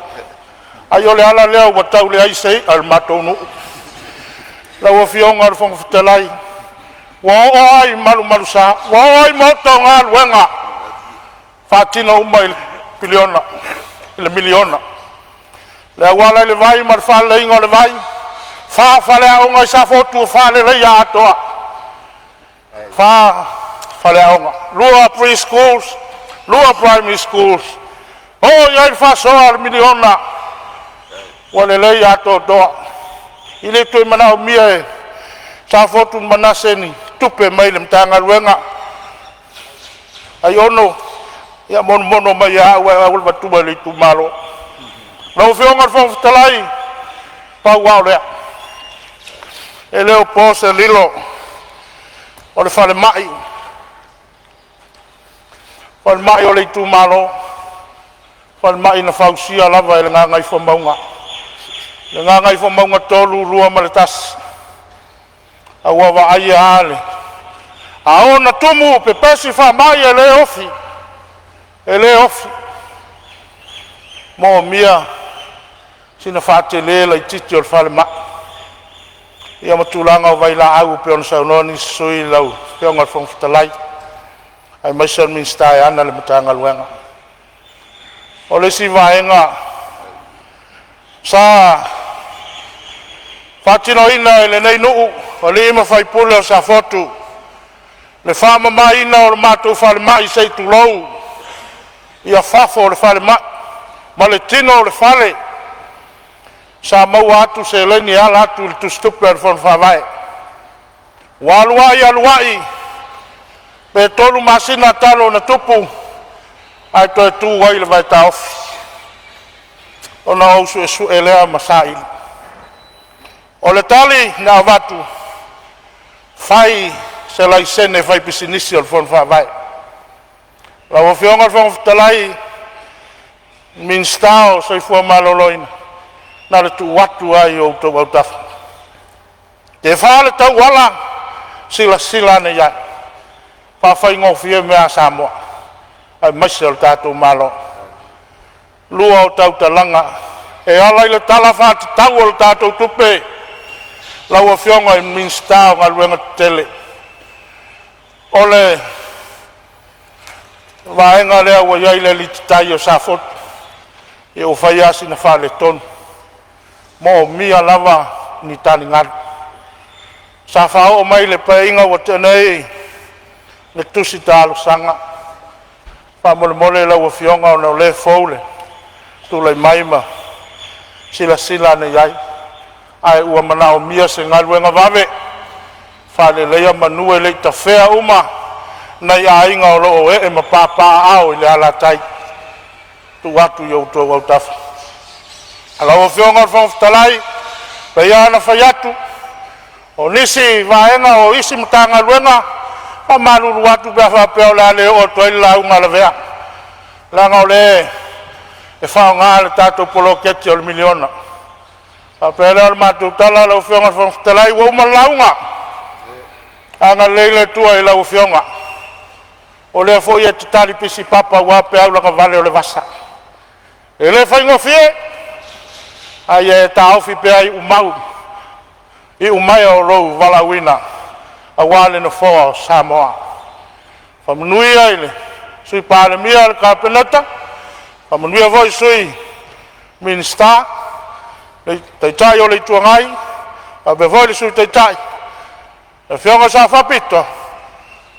Ai o le ala leo wa tau le aisei al matonu. La ua whionga al whangwhitalai. Wa o ai malu sa. Wa o ai moto ngā luenga. Whatina uma I piliona. I le miliona. Le wala le vai mar whale ingo le vai. Whale aonga I sa fotu whale le ia atoa. Whale aonga. Lua preschools. Lua primary schools. O iai whasoa le miliona. Wale le ia atoa doa. I le tui manao mia e. Sa fotu manase ni. Tupe mai le mtanga luenga. ai ono ia mono mai au le batuma le tu malo lau fionga fo talai pa wa le e leo pose lilo o le fale mai o le tu malo fale mai na fausia lava le ngai fo maunga le ngai fo maunga tolu lua maletas awa wa ai ale a ona tumu pe pesi fa mai ele ofi mo mia sina fate le la titi o fale ma ia matulanga vai la au pe on saunoni sui lau pe on fong talai ai mai ser min stai ana le matanga luenga o le si vaenga sa fatino ina le nei no o le ma fai pula sa foto le fama mai ina o matu fale mai sei tu lou ia fafo le fale ma le tino le fale sa mau atu se leni ala atu le tustupe fon favae waluai pe tolu masina talo na tupu ai to tu wai le vai ta ona o su elea masai o le tali na watu fai se lai sene fai pisinisi o fon favae la o fionga fon talai min stao so fu maloloina na le tu watu ai o to wata te fale tau wala sila ne ya pa fai ngofie me asamo ai masel tatu malo lua o tau talanga e ala ile tala fa tau o tatu tupe la o fionga min stao ngal wenga tele ole vaenga le o ia ile litai o safot e o fai asi na fale ton mo mia lava ni tani ngal sa fa o mai le painga o tenei le tusi talo sanga pa mole la o fionga o le fole tu le maima sila ne yai ai ua mana o mia se ngal wenga vave fa le ia manue le ta fea uma na ia inga o lo e ma papa au le ala tai tu watu yo to wa taf ala o fionga fon talai pe ia na fayatu o nisi vaenga o isi mtanga luenga pa malu watu ba fa pe la le o to la unga la vea la ngole e fa ngal tato polo keti o miliona pa pe la ma tu tala lo fionga fon talai wo ma launga ana leile tu ai la o fionga o le foi e tali pisi papa wa pe au la vale o le vasa e le fai ngofie ai e ta ofi pe ai umau i umai o lo vala wina a wale no fo Samoa fa mnui ai le sui Palemene al kapenata fa mnui voi sui minsta le tai o le tuangai a be voi sui tai e fionga sa fa pito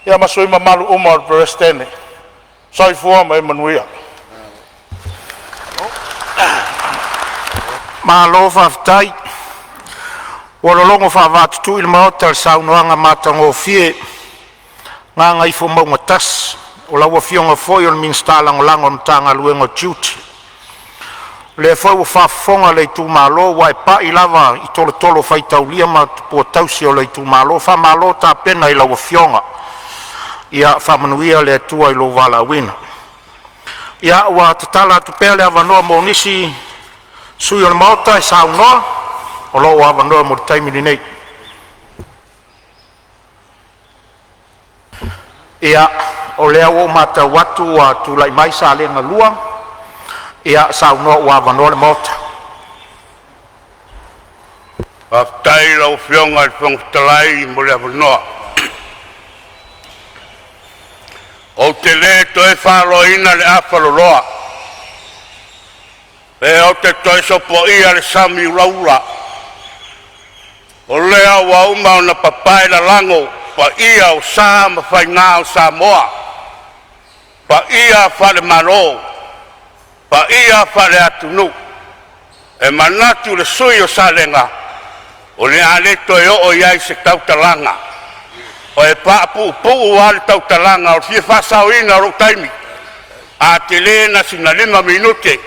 ia masui mamalu uma o prestene sai fuama mai manuia ma lo fa tai o lo longo fa va tu il motel sa unoanga matango fie nga ngai fo mo tas o la wo fionga foi o min stalang lango mtanga luengo tuti le foi o fa fonga le tu malo wa pa ilava i tolo fai taulia ma po tausi o le tu malo fa malo ta pena i la wo fionga ia fa manuia le tua i lo vala wina ia wa tatala tu pele avano mo nisi sui o mota e sa uno o lo avano mo taimi ni nei ia o le o mata watu wa tu lai mai sa le ngalua ia sa uno wa avano le mota aftai lo fionga fong talai mo le avano o te le to e whaloina le awhaloloa. E o te toi sopo ia le sami uraura. O lea wa uma o na papai la lango, pa ia o sa ma whai ngā o Samoa. Pa ia whale maro, pa ia whale atunu. E manatu le sui o sa lenga, o le ale toi o iai se tautalanga. o e pa'apu'upu'u a le tautalanga o fia fa'asauina o lou taimi a te lē na sina 5 minute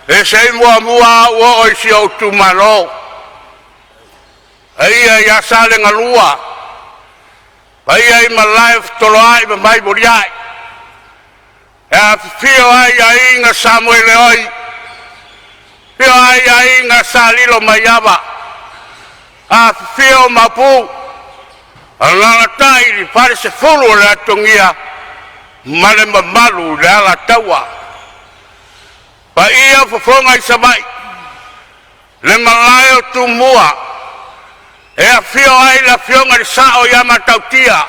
e sei muamua ua o isi o tumalo ia ia sa le galua paia i malae fetoloai ma mai moriai e afifio ai aiga samuele oi fio ai aiga salilo mai ava afifio mapu alalatai i fale sefulu o le atogia ma le mamalu le ala taua paia fofoga i samai le malae o tumua e afio ai le afioga le sa'o ia matautia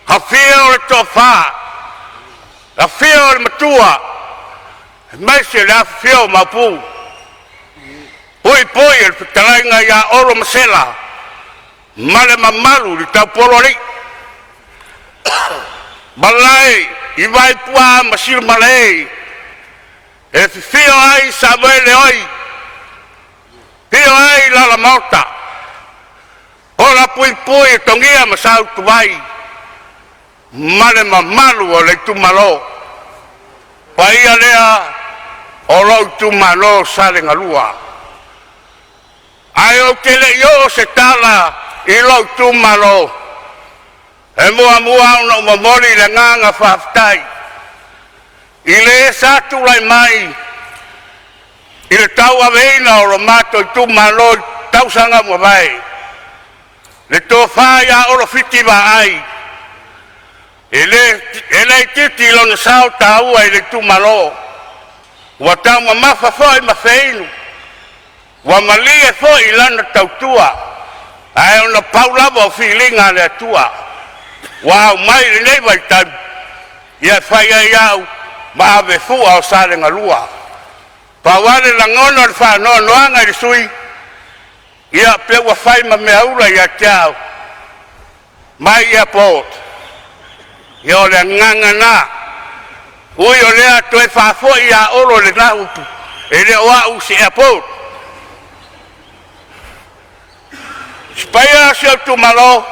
hafio o le to'afā afio o le matua maise le afio mapu pui e le fetalaiga ia olo masela ma le mamalu le taupolo alii malae i vaipua ma silmalei e fifio ai samuele oi fio ai lala maota o la pui e togia ma sautuai ma le mamalu o le tumalo paia lea o lou tumalo sa le galua ai o te le'i o se tala i lou tumalo e muamua ona umamoli le gaga fa'afetai i lē sa tulai mai i le tau aveina o lo matou i tumalo i tausaga mua vai le tofā ia olo fiti va'ai e lē titi lona sao tāua i le tumalo ua taumamafa fo'i ma feinu ua malie fo'i lana tautua ae ona pau lava o filiga le atua ua au mai lenei vaitami ia fai ai au ma avefu'a o sa le galua paua le lagona o le fa'anoanoaga i le sui ia pe ua fai ma mea ula ia teau mai airport ia o le agagana ui o lea toe fa'afo'i ia olo lenā upu e le o a'u se airport sipaia se o tumalo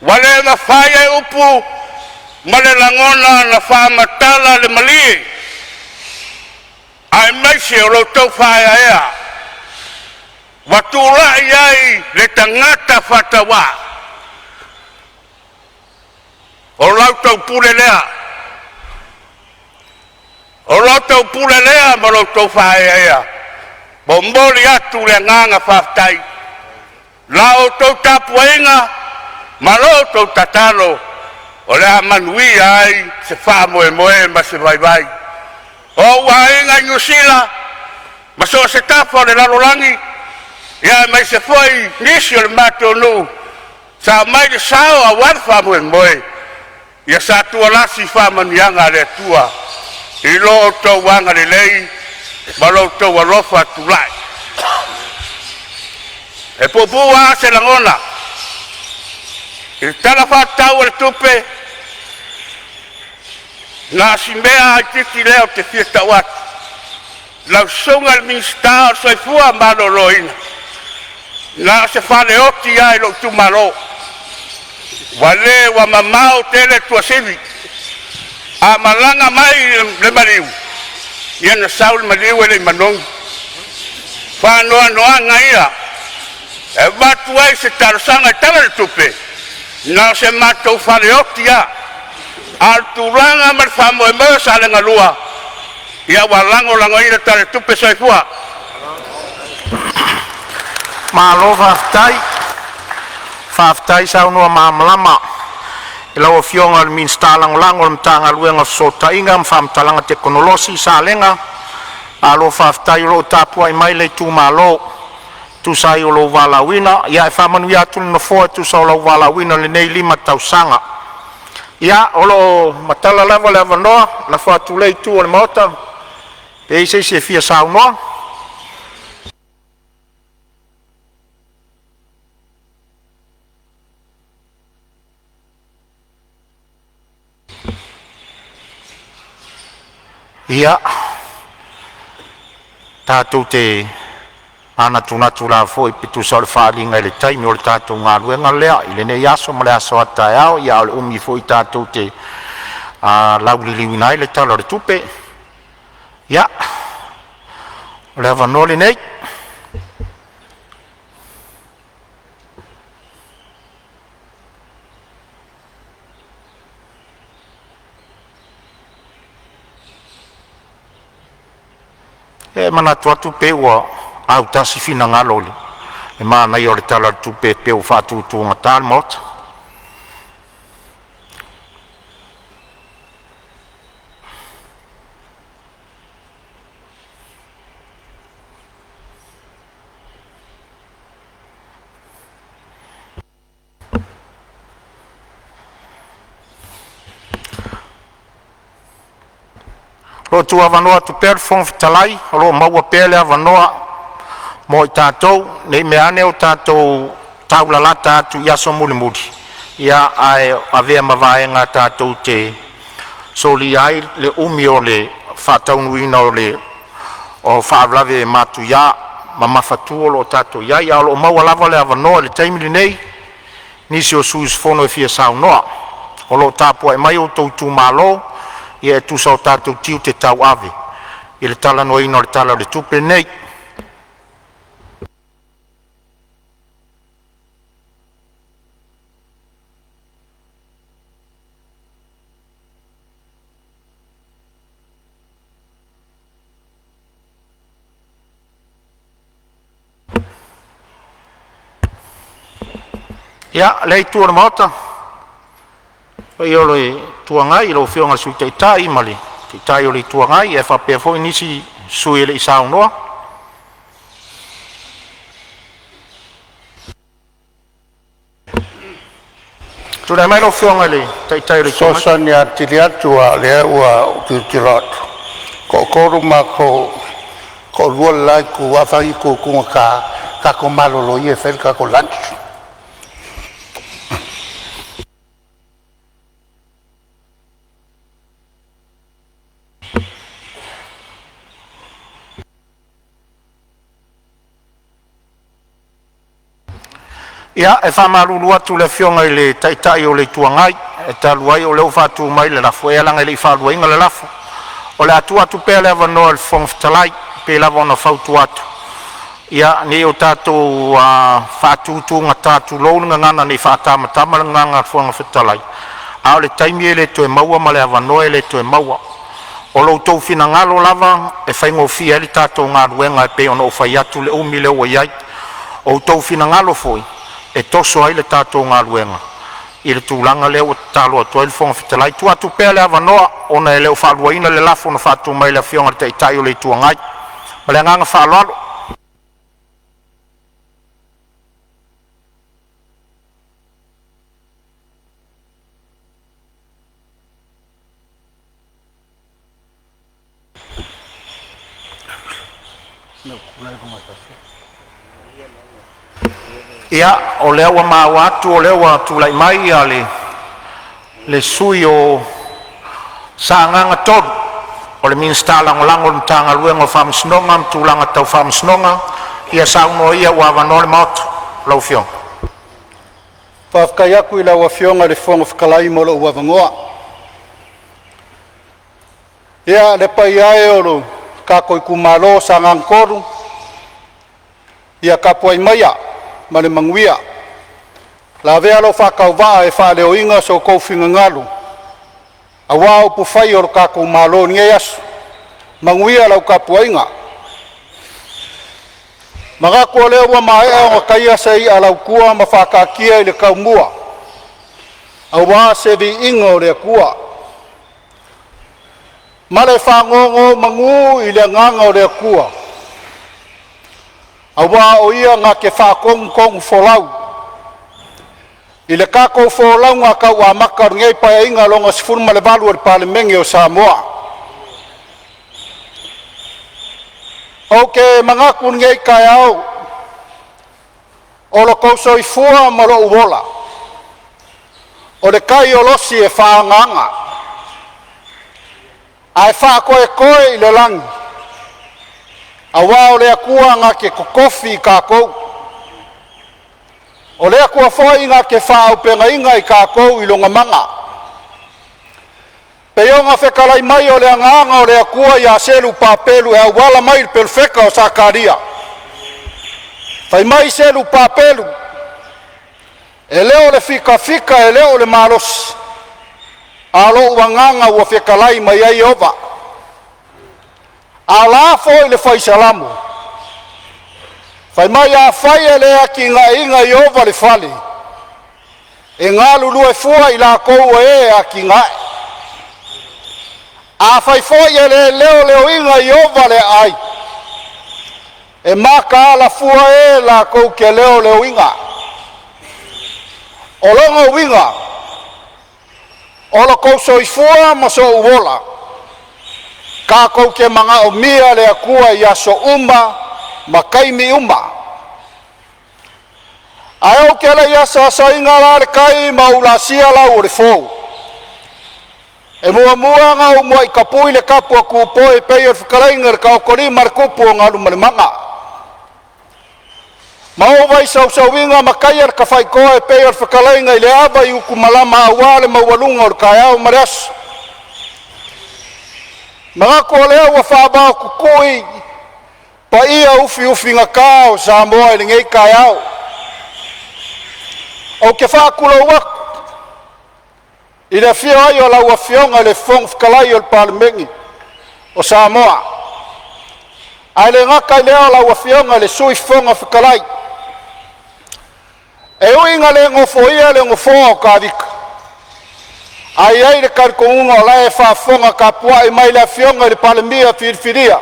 ua le mafai ai upu ma le lagona na fa'amatala le malie ae maise o loutou fa'aeaea ua tula'i ai le tagata fatauā o loutou pule lea o loutou pule lea ma loutou fa'aeaea momoli atu le agaga fa'afetai la outou tapuaiga ma loutou tatalo o le amanuia ai se fa'amoemoe ma se vaivai o ua aiga i niusila ma so se tafa o le lalolagi ia mai se foi nisi o le matonu sa mai le sao auana fa'amoemoe ia sa tualasi fa'amanuiaga a le atua i lo outou aga lelei ma loutou alofa tula'i e pu'upu'a se lagona i le tala fa'atau o le tupe na asimea ai titi lea o te fia ta'u atu lausuga le minista o soifua malōlōina na o se faleoti ai lo'u tumalo ua lē ua mamao tele tuasivi a malaga mai le maliu ia na sau le maliu e le'i manogi fa'anoanoaga ia e matu ai se talosaga i tala le tupe na o se matou faleoti a a le tulaga ma le fa'amoemoe sa le galua ia ua lagolagoina tale tupe soifua malo fa'afetai saunoa mamalama i lau afioga le minista lagolago le matagaluega fesota'iga ma fa'amatalaga teknolosi salega alo fa'afetai o lo'o tapua'i mai le itumālō tusai o lou valauina ia e fa'amanuia atu le nofoa e tusa o lou valauina lenei 5 tausaga ia o lo'o matala lava le avanoa na fa'atulei tu o le maota pe isi e fia saunoa ia tatou te ana tunatu la foi pitu sa le whaalinga i le taimi o le tātou ngā ruenga lea i le nei aso ma le aso ata ao ia o le umi foi tātou te lauliliwina i le tala o le tupe ia o le avanoli nei e manatu atu pe ua au tasi fina ngalo le e mana i o le tala tupe pe o whātutunga tāle mota lo tu avanoa tu per fon fitalai lo maua pele avanoa mo i tātou nei meane o tātou taulalata atu ia so mulimuli ia ai avea mavaenga tātou te soli ai le umi o le whataunuina o le o whaablave matu ia ma mawhatu o lo tātou ia ia lo maua lava le avanoa le taimili nei nisi o sus fono e fia saunoa o lo tāpua e mai o tautu malo ia e tusa o tātou tiu te tau ave i le tala noina o le tala o le tupe nei ia lei tua le maota i o le tuangai i lo whionga sui te tai mali te tai o le tuangai e whapea fo inisi sui le isao noa tūrei mai lo whionga le te tai o le tuangai Sosani a tiri atu a lea ua tirotu. Ko koru ma ko lua lai ku awhai ku kunga ka ko malolo i e whel ka ko lunch. ia e whamaruru atu le whionga i le taitai o le tuangai e taluai o leo whatu mai le lafo e alanga i le whalua inga le lafo o le atu pe le avanoa le whongfitalai pe lava ona whautu atu ia ni o tātou whatutunga tātou lounga ngana ni whatamatama le nganga whongfitalai a o le taimi e le toe maua ma le avanoa e le toe maua o lo tau fina ngalo lava e whaingo fia le tātou ngā ruenga e pe ona o whai atu le umi leo o iai o tau fina ngalo foi e toso ai le tātou ngā ruenga i le tūlanga leo tālo atua i le whongfitalai tu atu pēr le avanoa ona e leo whaaluaina le lafo na whatu mai le whionga le teitai o le tuangai ma le nganga whaaloalo ia o lea ua mau atu o lea ua tulai mai a le sui o saagaga tolu o le minista lagolago o le matagaluega o faamasinoga ma tulaga tau faamasinoga ia saunoa ia ua avanoa le maoto lau fioga Whawhakai aku i lau awhionga le whonga whakalai mo lo uavangoa. Ia le pai ae o lo kako i kumalo sa ngangkoru. Ia kapuai maia ma le manguia. La vea lo whakau waa e wha leo inga so kou whinga ngalu. A wao pu whai o lo kako malo ni e asu. Manguia lau kapuai inga. Magako leo wa mae o kaia sei alau kua ma whakakia i le kaumua. Au waa se vi ingo le kua. Male whangongo mangu i le nganga o le kua. Au waa o ia ngā ke whakongkong wholau. I le kako wholau ngā kau a makar ngei pai inga longa sifuruma le valu o le Palemene o Samoa. Ok, mangaku ngei kai au. O lo kouso i fua ma lo uola. O le kai o losi e whaanganga. Ai wha koe koe i le langi. Awa o lea kua ngā ke kokofi kākou. O lea kua foi ngā ke whāu penga inga I kākou I longa manga. Peionga whekalai mai o lea nganga o lea kua I selu pāpelu e awala mai pelu wheka o Sakaria. Whai mai selu pāpelu. E leo le fika e leo le malos. Alo wanganga ua whekalai mai ai ova. A la foi le fai salamu. Fai mai a fai e lea ki ngā inga I ova le fale. E ngā lulu e fua I la kou e a ki ngā. A fai foi e leo inga I ova le ai. E maka ala fua e la kou ke leo inga. O longa winga. O lo kou so I fua ma so uola. Ka kou ke manga o mia le akua I aso uma, ma kaimi uma. Ai ke le asa inga la le kai ma ula sia la o le fou. E mua nga o mua I kapui le kapu a kupo e pei o whakarainga le kaokori markupu o ngā lumane manga. Mau vai sau winga ma kai ar ka whai koa e pei o whakarainga I le awa I uku malama awale ma walunga o le kai au mareasu. Mga ko lea ua whabao kukui pa ia ufi ngā kao sa moa I ngei kai au. O ke whakula waku. I le fio ai o lau a fionga le fong whakalai o le Palemene o Samoa. Ai le ngaka I lea o lau a fionga le sui fonga whakalai. E uinga le ngofo ia le ngofo o ka vika. Ai le karkounga o lae whafonga ka pua I mai le fionga le Palemene whiriwhiria.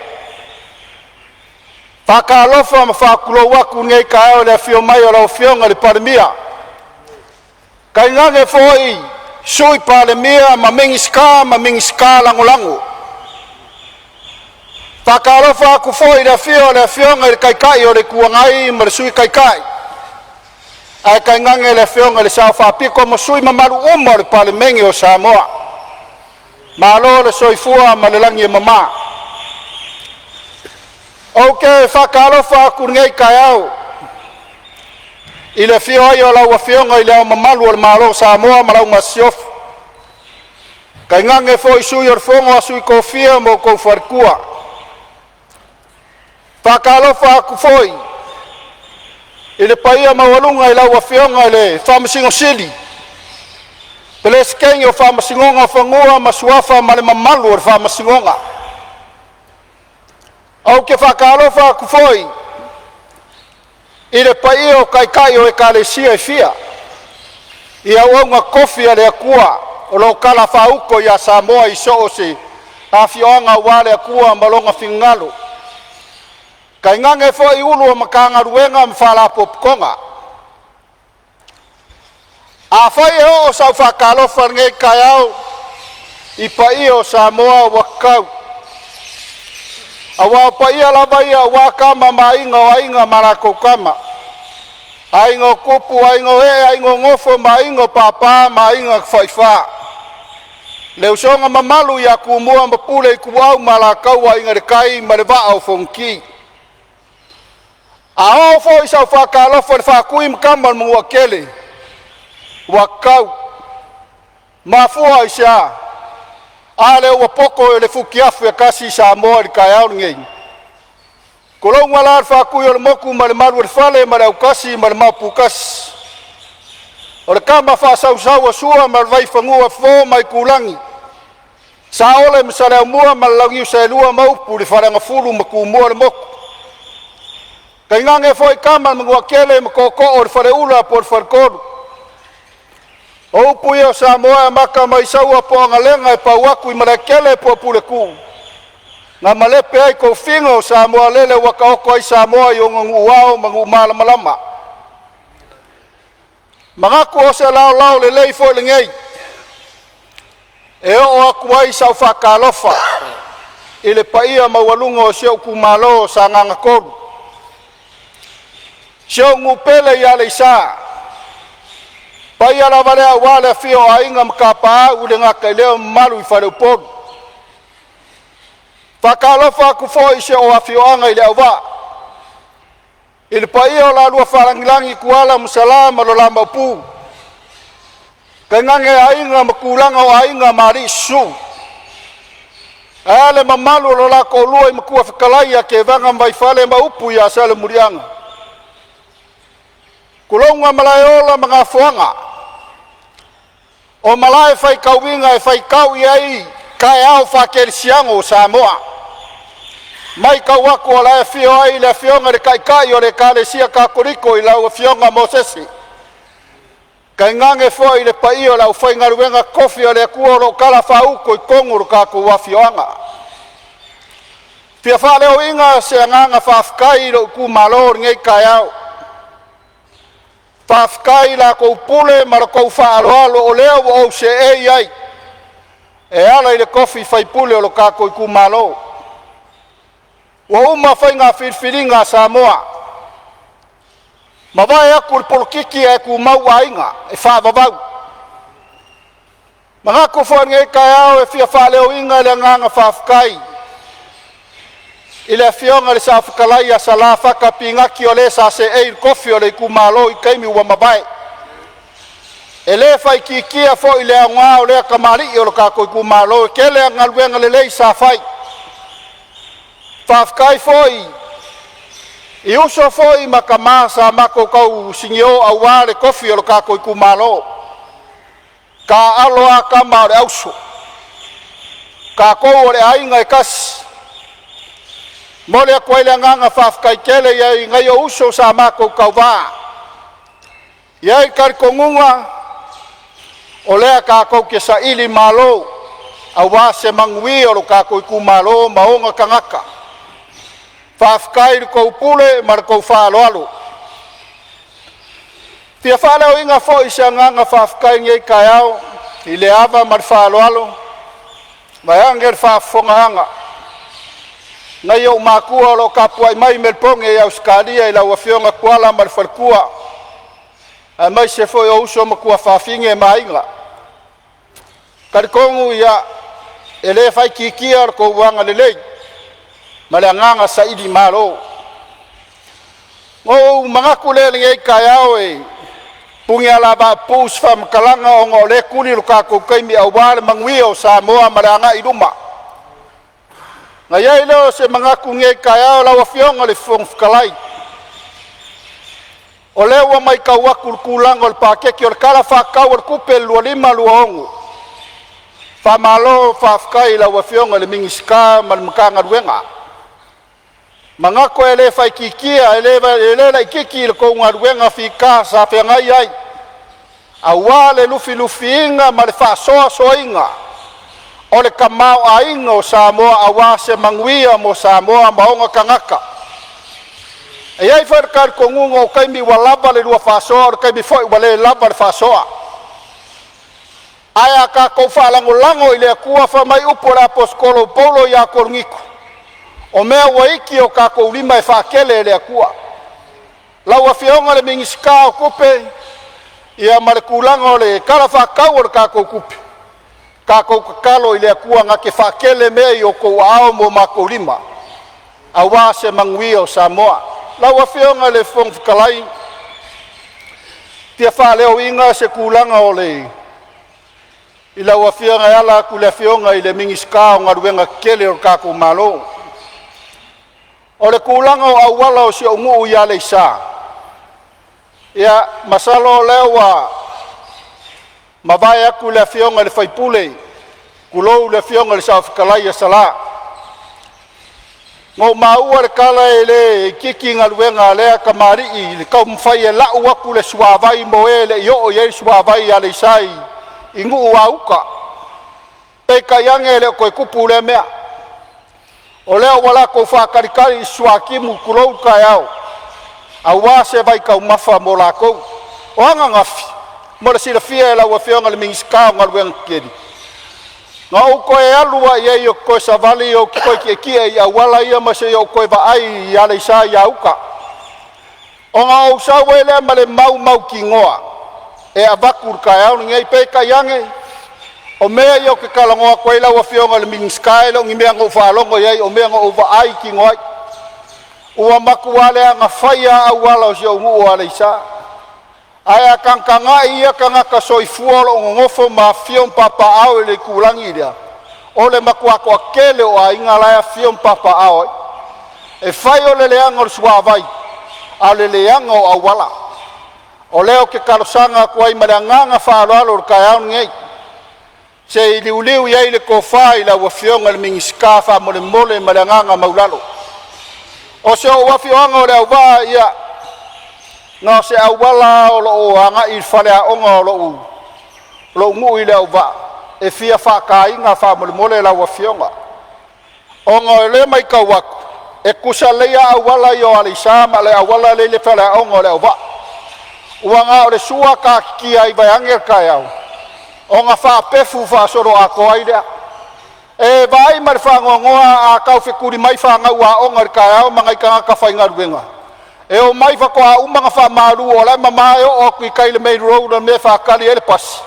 Whakalofa ma whakulo waku ngei ka au le fio mai o lau fionga le Palemene. Kai ngange foi sui Palemene ma mingiska langolango. Whakalofa aku foi le fionga le kaikai o le kuangai ma le sui kaikai. Ai kai ngange le fionga le sao whapiko ma sui mamaru uma le Palemene o Samoa. Ma lo le soifua ma le langi e mama. Ok, whakalofa aku ngei kai au. I le fio ai o lau a fionga I leo mamalu o le malo Samoa ma lau masiofu. Kai ngange foi sui o le fongo a sui kofia mo kou wharkua. Whakalofa aku foi. I le paia mawalunga I lau a fionga I le whamasingo sili. Pele skengi o whamasingonga whangua ma suafa ma le mamalu o le whamasingonga. Au ke whakalofa aku foi. I le paia o kaikai o e kalesia I fia. I au aunga kofi a le akua o lo kala whauko I a Samoa I so o se a fioanga wale akua malonga fingalo. Kai ngange fo I ulu o makanga ruenga mwhala popkonga. A whai o sau whakalofa ngei kai au I paia o Samoa wakau. Awa paia lava ia wakama mainga o ainga marako kama. Ainga kupu, ainga e, ainga ngofo, mainga papa, mainga whaifa. Leo songa mamalu ia kumua mapule I kuau malakau ainga de kai maleva au fonki. A o fo isa whakalofa le whakui mkamal mua kele. Wakau. Mafua isa. Ale ua poko le fukiafu e kasi Samoa I kai au ngei. Kolong wala whakui o le moku ma le maru le whale ma le au kasi ma le mapu kasi. O le kama whasau a sua ma le vai whangua fo mai kulangi. Sa ole ma sa le au mua ma le langiu sa elua maupu le wharanga fulu ma kumua le moku. Kai ngange fo I kama ma ngua kele ma koko o le whare ula po le wharkoru. O upu ia Samoa maka mai saua po angalenga e pauaku I malekele po pule ku. Nga malepe ai ko finga o Samoa lele waka oko ai Samoa I ongangu uao mangu malama. Mangaku o se lao le lei fo le ngei. E o aku ai sau whakalofa. I le paia mawalunga o seo kumalo sa nganga koru. Seo ngupele I ale isa. Paia la vale a wale fio a inga mkapa u le ngaka I leo malu I whare uporu. Whakalofa aku fo se o afioanga i le awa. I le pai o la lua wharangilangi kuala musalama lo lama pu. Kai ngange ainga makulanga o ainga mari su. Ale mamalu lo la ko lua i makua whakalai ke vanga mai whale maupu ya sale murianga. Kulonga malayola mga fuanga. O malai fai kauinga e fai kau iai kai au whakeri siango Samoa. Mai kawaku o la fio ai le fionga le kai o le kale sia kakuriko i lau fionga Mosesi. Kai ngange fo i le pai o lau fai ngaruenga kofi o le kuoro kala fauko i konguru kaku wa fionga. Pia fa leo inga se nganga fafkai lo ku malor ngai kai au. Fafkai la ko pule mar ko fa alo o leo o se ai. E ala i le kofi fai pule o lo kaku i ku malor. Wa uma fai ngā whirwhiringa Samoa. Mawai aku polkiki e ku mau ainga e whāwawau. Mga ku whange kai au e whia whaleo inga le nganga whawkai. I le whionga le sa whakalai a sa la whakapingaki o le sa se eir kofi o le ku malo i kaimi ua mawai. E le whai kikia fo i le ngā o le kamari i o le kako i ku malo e ke le ngaluenga le lei sa whai. Whafkai foi, i uso foi makamasa mako kau singio au wale kofi o lo kako i kumalo. Ka aloa kama o le auso. Ka kou o le ainga e kasi. Mole a koe le nganga whafkai kele iai ngai o uso sa mako kau waa. Iai karikongunga o lea ka kou ke sa ili malo. Au waa se mangui o lo kako i kumalo maonga kangaka. Whafkai ko pule mar ko whaaloalo. Pia whaaleo inga fo i se nganga whafkai ngai kai au i le awa mar whaaloalo. Mai anger whafonga anga. Ngai au makua lo kapua i mai melponge i Australia i lau awhionga kuala mar whalkua. A mai se fo i uso makua whafinge mainga. Karikongu ia e le whai kikia ko wanga lelei. Malanganga sa idi malo. O mga kulele ngai kayao e pungi ala ba pus fam kalanga o ngole kuli luka ko kaimi awal mangwi o Samoa malanga iduma. Ngai lo se mga kungai kayao la wafiong le fong kalai. Ole wa mai kawa kulkulang ol pakeki ol kala fa kawal kupel lu lima luongu. Fa malo fa fkai la wafiong le mingiska mal mkanga wenga. Mga ko ele fai kikia ele la kiki ko ngaruenga fika sa pengai ai awale lufi inga male fa so inga ole kamau ainga o Samoa awase mangwia mo Samoa maonga kangaka ai fa kar ko ngungo kai mi walaba le lua fa so kai mi foi wale laba fa so aya ka ko fa lango ile kuwa fa mai upora poskolo polo ya korngiku. O mea waiki o kako ulima e whakele le akua. Lau a whionga le mingisika o kupe, ia mare kulanga o le kala whakau o le kako kupe. Kako kakalo i le akua ngake whakele mea i o kou ao mo mako ulima. A wā se mangui o Samoa. Lau a whionga le whong whakalai. Tia whaleo inga se kulanga o le. I lau a whionga ala ku le whionga i le mingisika o ngaruenga kele o kako malo. O le kulanga o awala o si o ngu ia le isa. Ia masalo lewa mawai aku le fionga le faipule. Kulou le fionga le sa whakalai a sala. Ngau maua le kala e le kiki ngaluenga lea kamari i le kau mwhai e lau aku le suavai mo e le io o ye suavai a le isai. I ngu ua uka. Peka yange le koe kupu le mea. O leo wala ko whakarikari suakimu kurou kai au. A wase vai kau mafa mo la kou. O anga ngafi. Mo le sila fia e la wafionga le mingiskao ngaluenga kiri. Nga o koe alua i o koe savali o koe kia i a wala ia mase o koe vaai i ale isa i auka. O nga o sawele ma le mau ki ngoa. E a vakur kai au ngei peka yange. o mea i o ke kalangoa koe lau a fionga le ming sky lo ngi mea ngau whaalongo iai o mea ngau over ai ki ngoi ua maku wale anga whaia au wala o si au ngu wale isa ai a kankanga ia kanga ka soi fuolo o ngofo ma fion papa au le kulangi dia o le maku ako akele o a inga laia fion papa au e whai o le leanga o sua vai a le leanga o au wala o leo ke kalosanga kuai maranganga whaaloalo o kai au ngei se i liu iai le kofai la wafionga le mingiska wha mole mole maranganga maulalo o se o wafionga o le au waa ia nga se au wala o lo o anga i whale a onga o lo ngu i le au waa e fia wha ka inga wha mole mole la wafionga onga o le mai kawaku e kusa leia au wala i o alisama le au wala le whale a onga o le au waa uanga o le sua ka kia i vai anger kai au o nga wha pefu wha soro a koa i rea e vai mare wha ngongoa a kau whekuri mai wha ngau a onga kai au mangai ka ngaka whai ngaruenga e o mai wha koa umanga wha maru o lai mamae o kui kai le mei road me wha kali ele pasi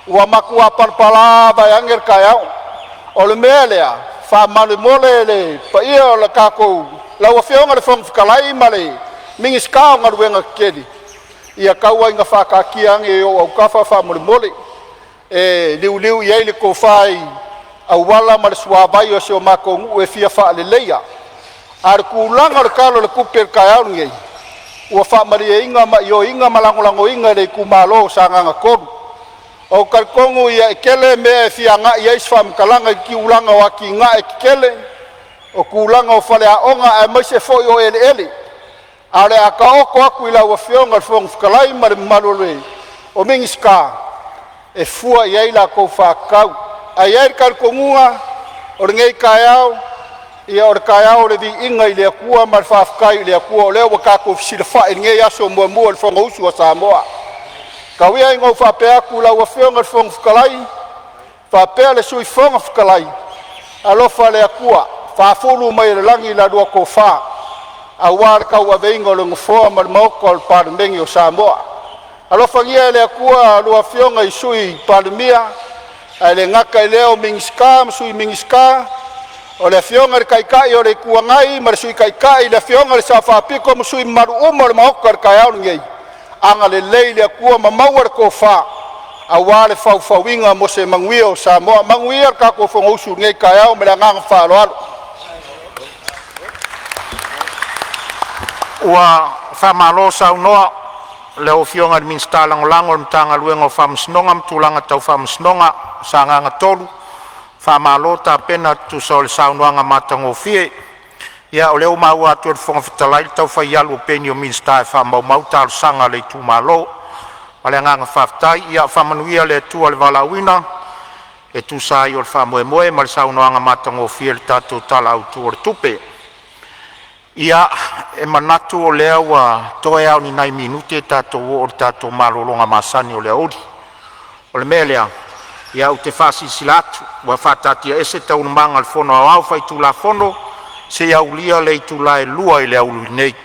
ua maku a parpala vai anger kai au o le mea lea wha male mole le pa ia o le kako lau a whionga le whong whikalai male mingi skao ngaruenga kedi ia kaua inga whakakia ange o au kafa wha mole mole e liu iai le kofai au wala ma le suabai o se o mako ngu e fia wha le leia ar kulanga le kalo le kuper kai au ngei ua wha mari e inga ma io inga malangolango inga le kumalo sa nganga koru o karkongu ia e kele mea e fia nga ia isfa mkalanga ki ulanga wa ki nga e kele o kulanga o whale a onga e maise fo o ele ele ale a ka oko aku ila ua whionga le whong whakalai ma le malole o mingiska e fua iai la kou whakau a iai karkongunga o le ngei kai au ia o le kai au le vi inga i lea kua ma le whafkai i lea kua o leo wa kako fisila wha i ngei aso mua mua le whonga usu a Samoa kawia ingo whapea aku la ua whionga le whong whakalai whapea le sui whonga whakalai alofa lea kua whafulu mai le langi la dua ko wha a wāre kau a veinga o le ngofoa ma le maoko o le Palemene o Samoa alofa ngia lea kua lua whionga i sui Palemia ai le ngaka i leo mingiska ma sui mingiska o le whionga le kaikai o le kuangai ma le sui kaikai le whionga le sa whapiko ma sui maru uma le maoko le kai au ngei anga le lei lea kua ma maua le ko wha a wāre whauwhawinga mo se manguia o Samoa manguia ka ko whonga usu ngei kai au me le nganga whaaloalo ua whamalo sau noa le o fionga min stalang lango mtanga luenga o whamsnonga mtulanga tau whamsnonga sa nganga tolu whamalo ta pena tu sol sau noanga matango fie ia o leo mau atu e whonga whitalai tau whaialu o peni o min sta e whamau mau talu sanga le tu malo ale nganga whaftai ia whamanuia le tua le walawina e tu sai o le whamoe moe ma le sau noanga matango fie le tatu tala au tu o le tupe ia e manatu o lea ua toe au ni nai minute e tatou o le tatou malolonga masani o lea ori. O le mea lea, ia u te whasisila atu, ua whatatia ese taunumanga le fono au au whai tula fono, se au lia le tula e lua i lea ulu nei.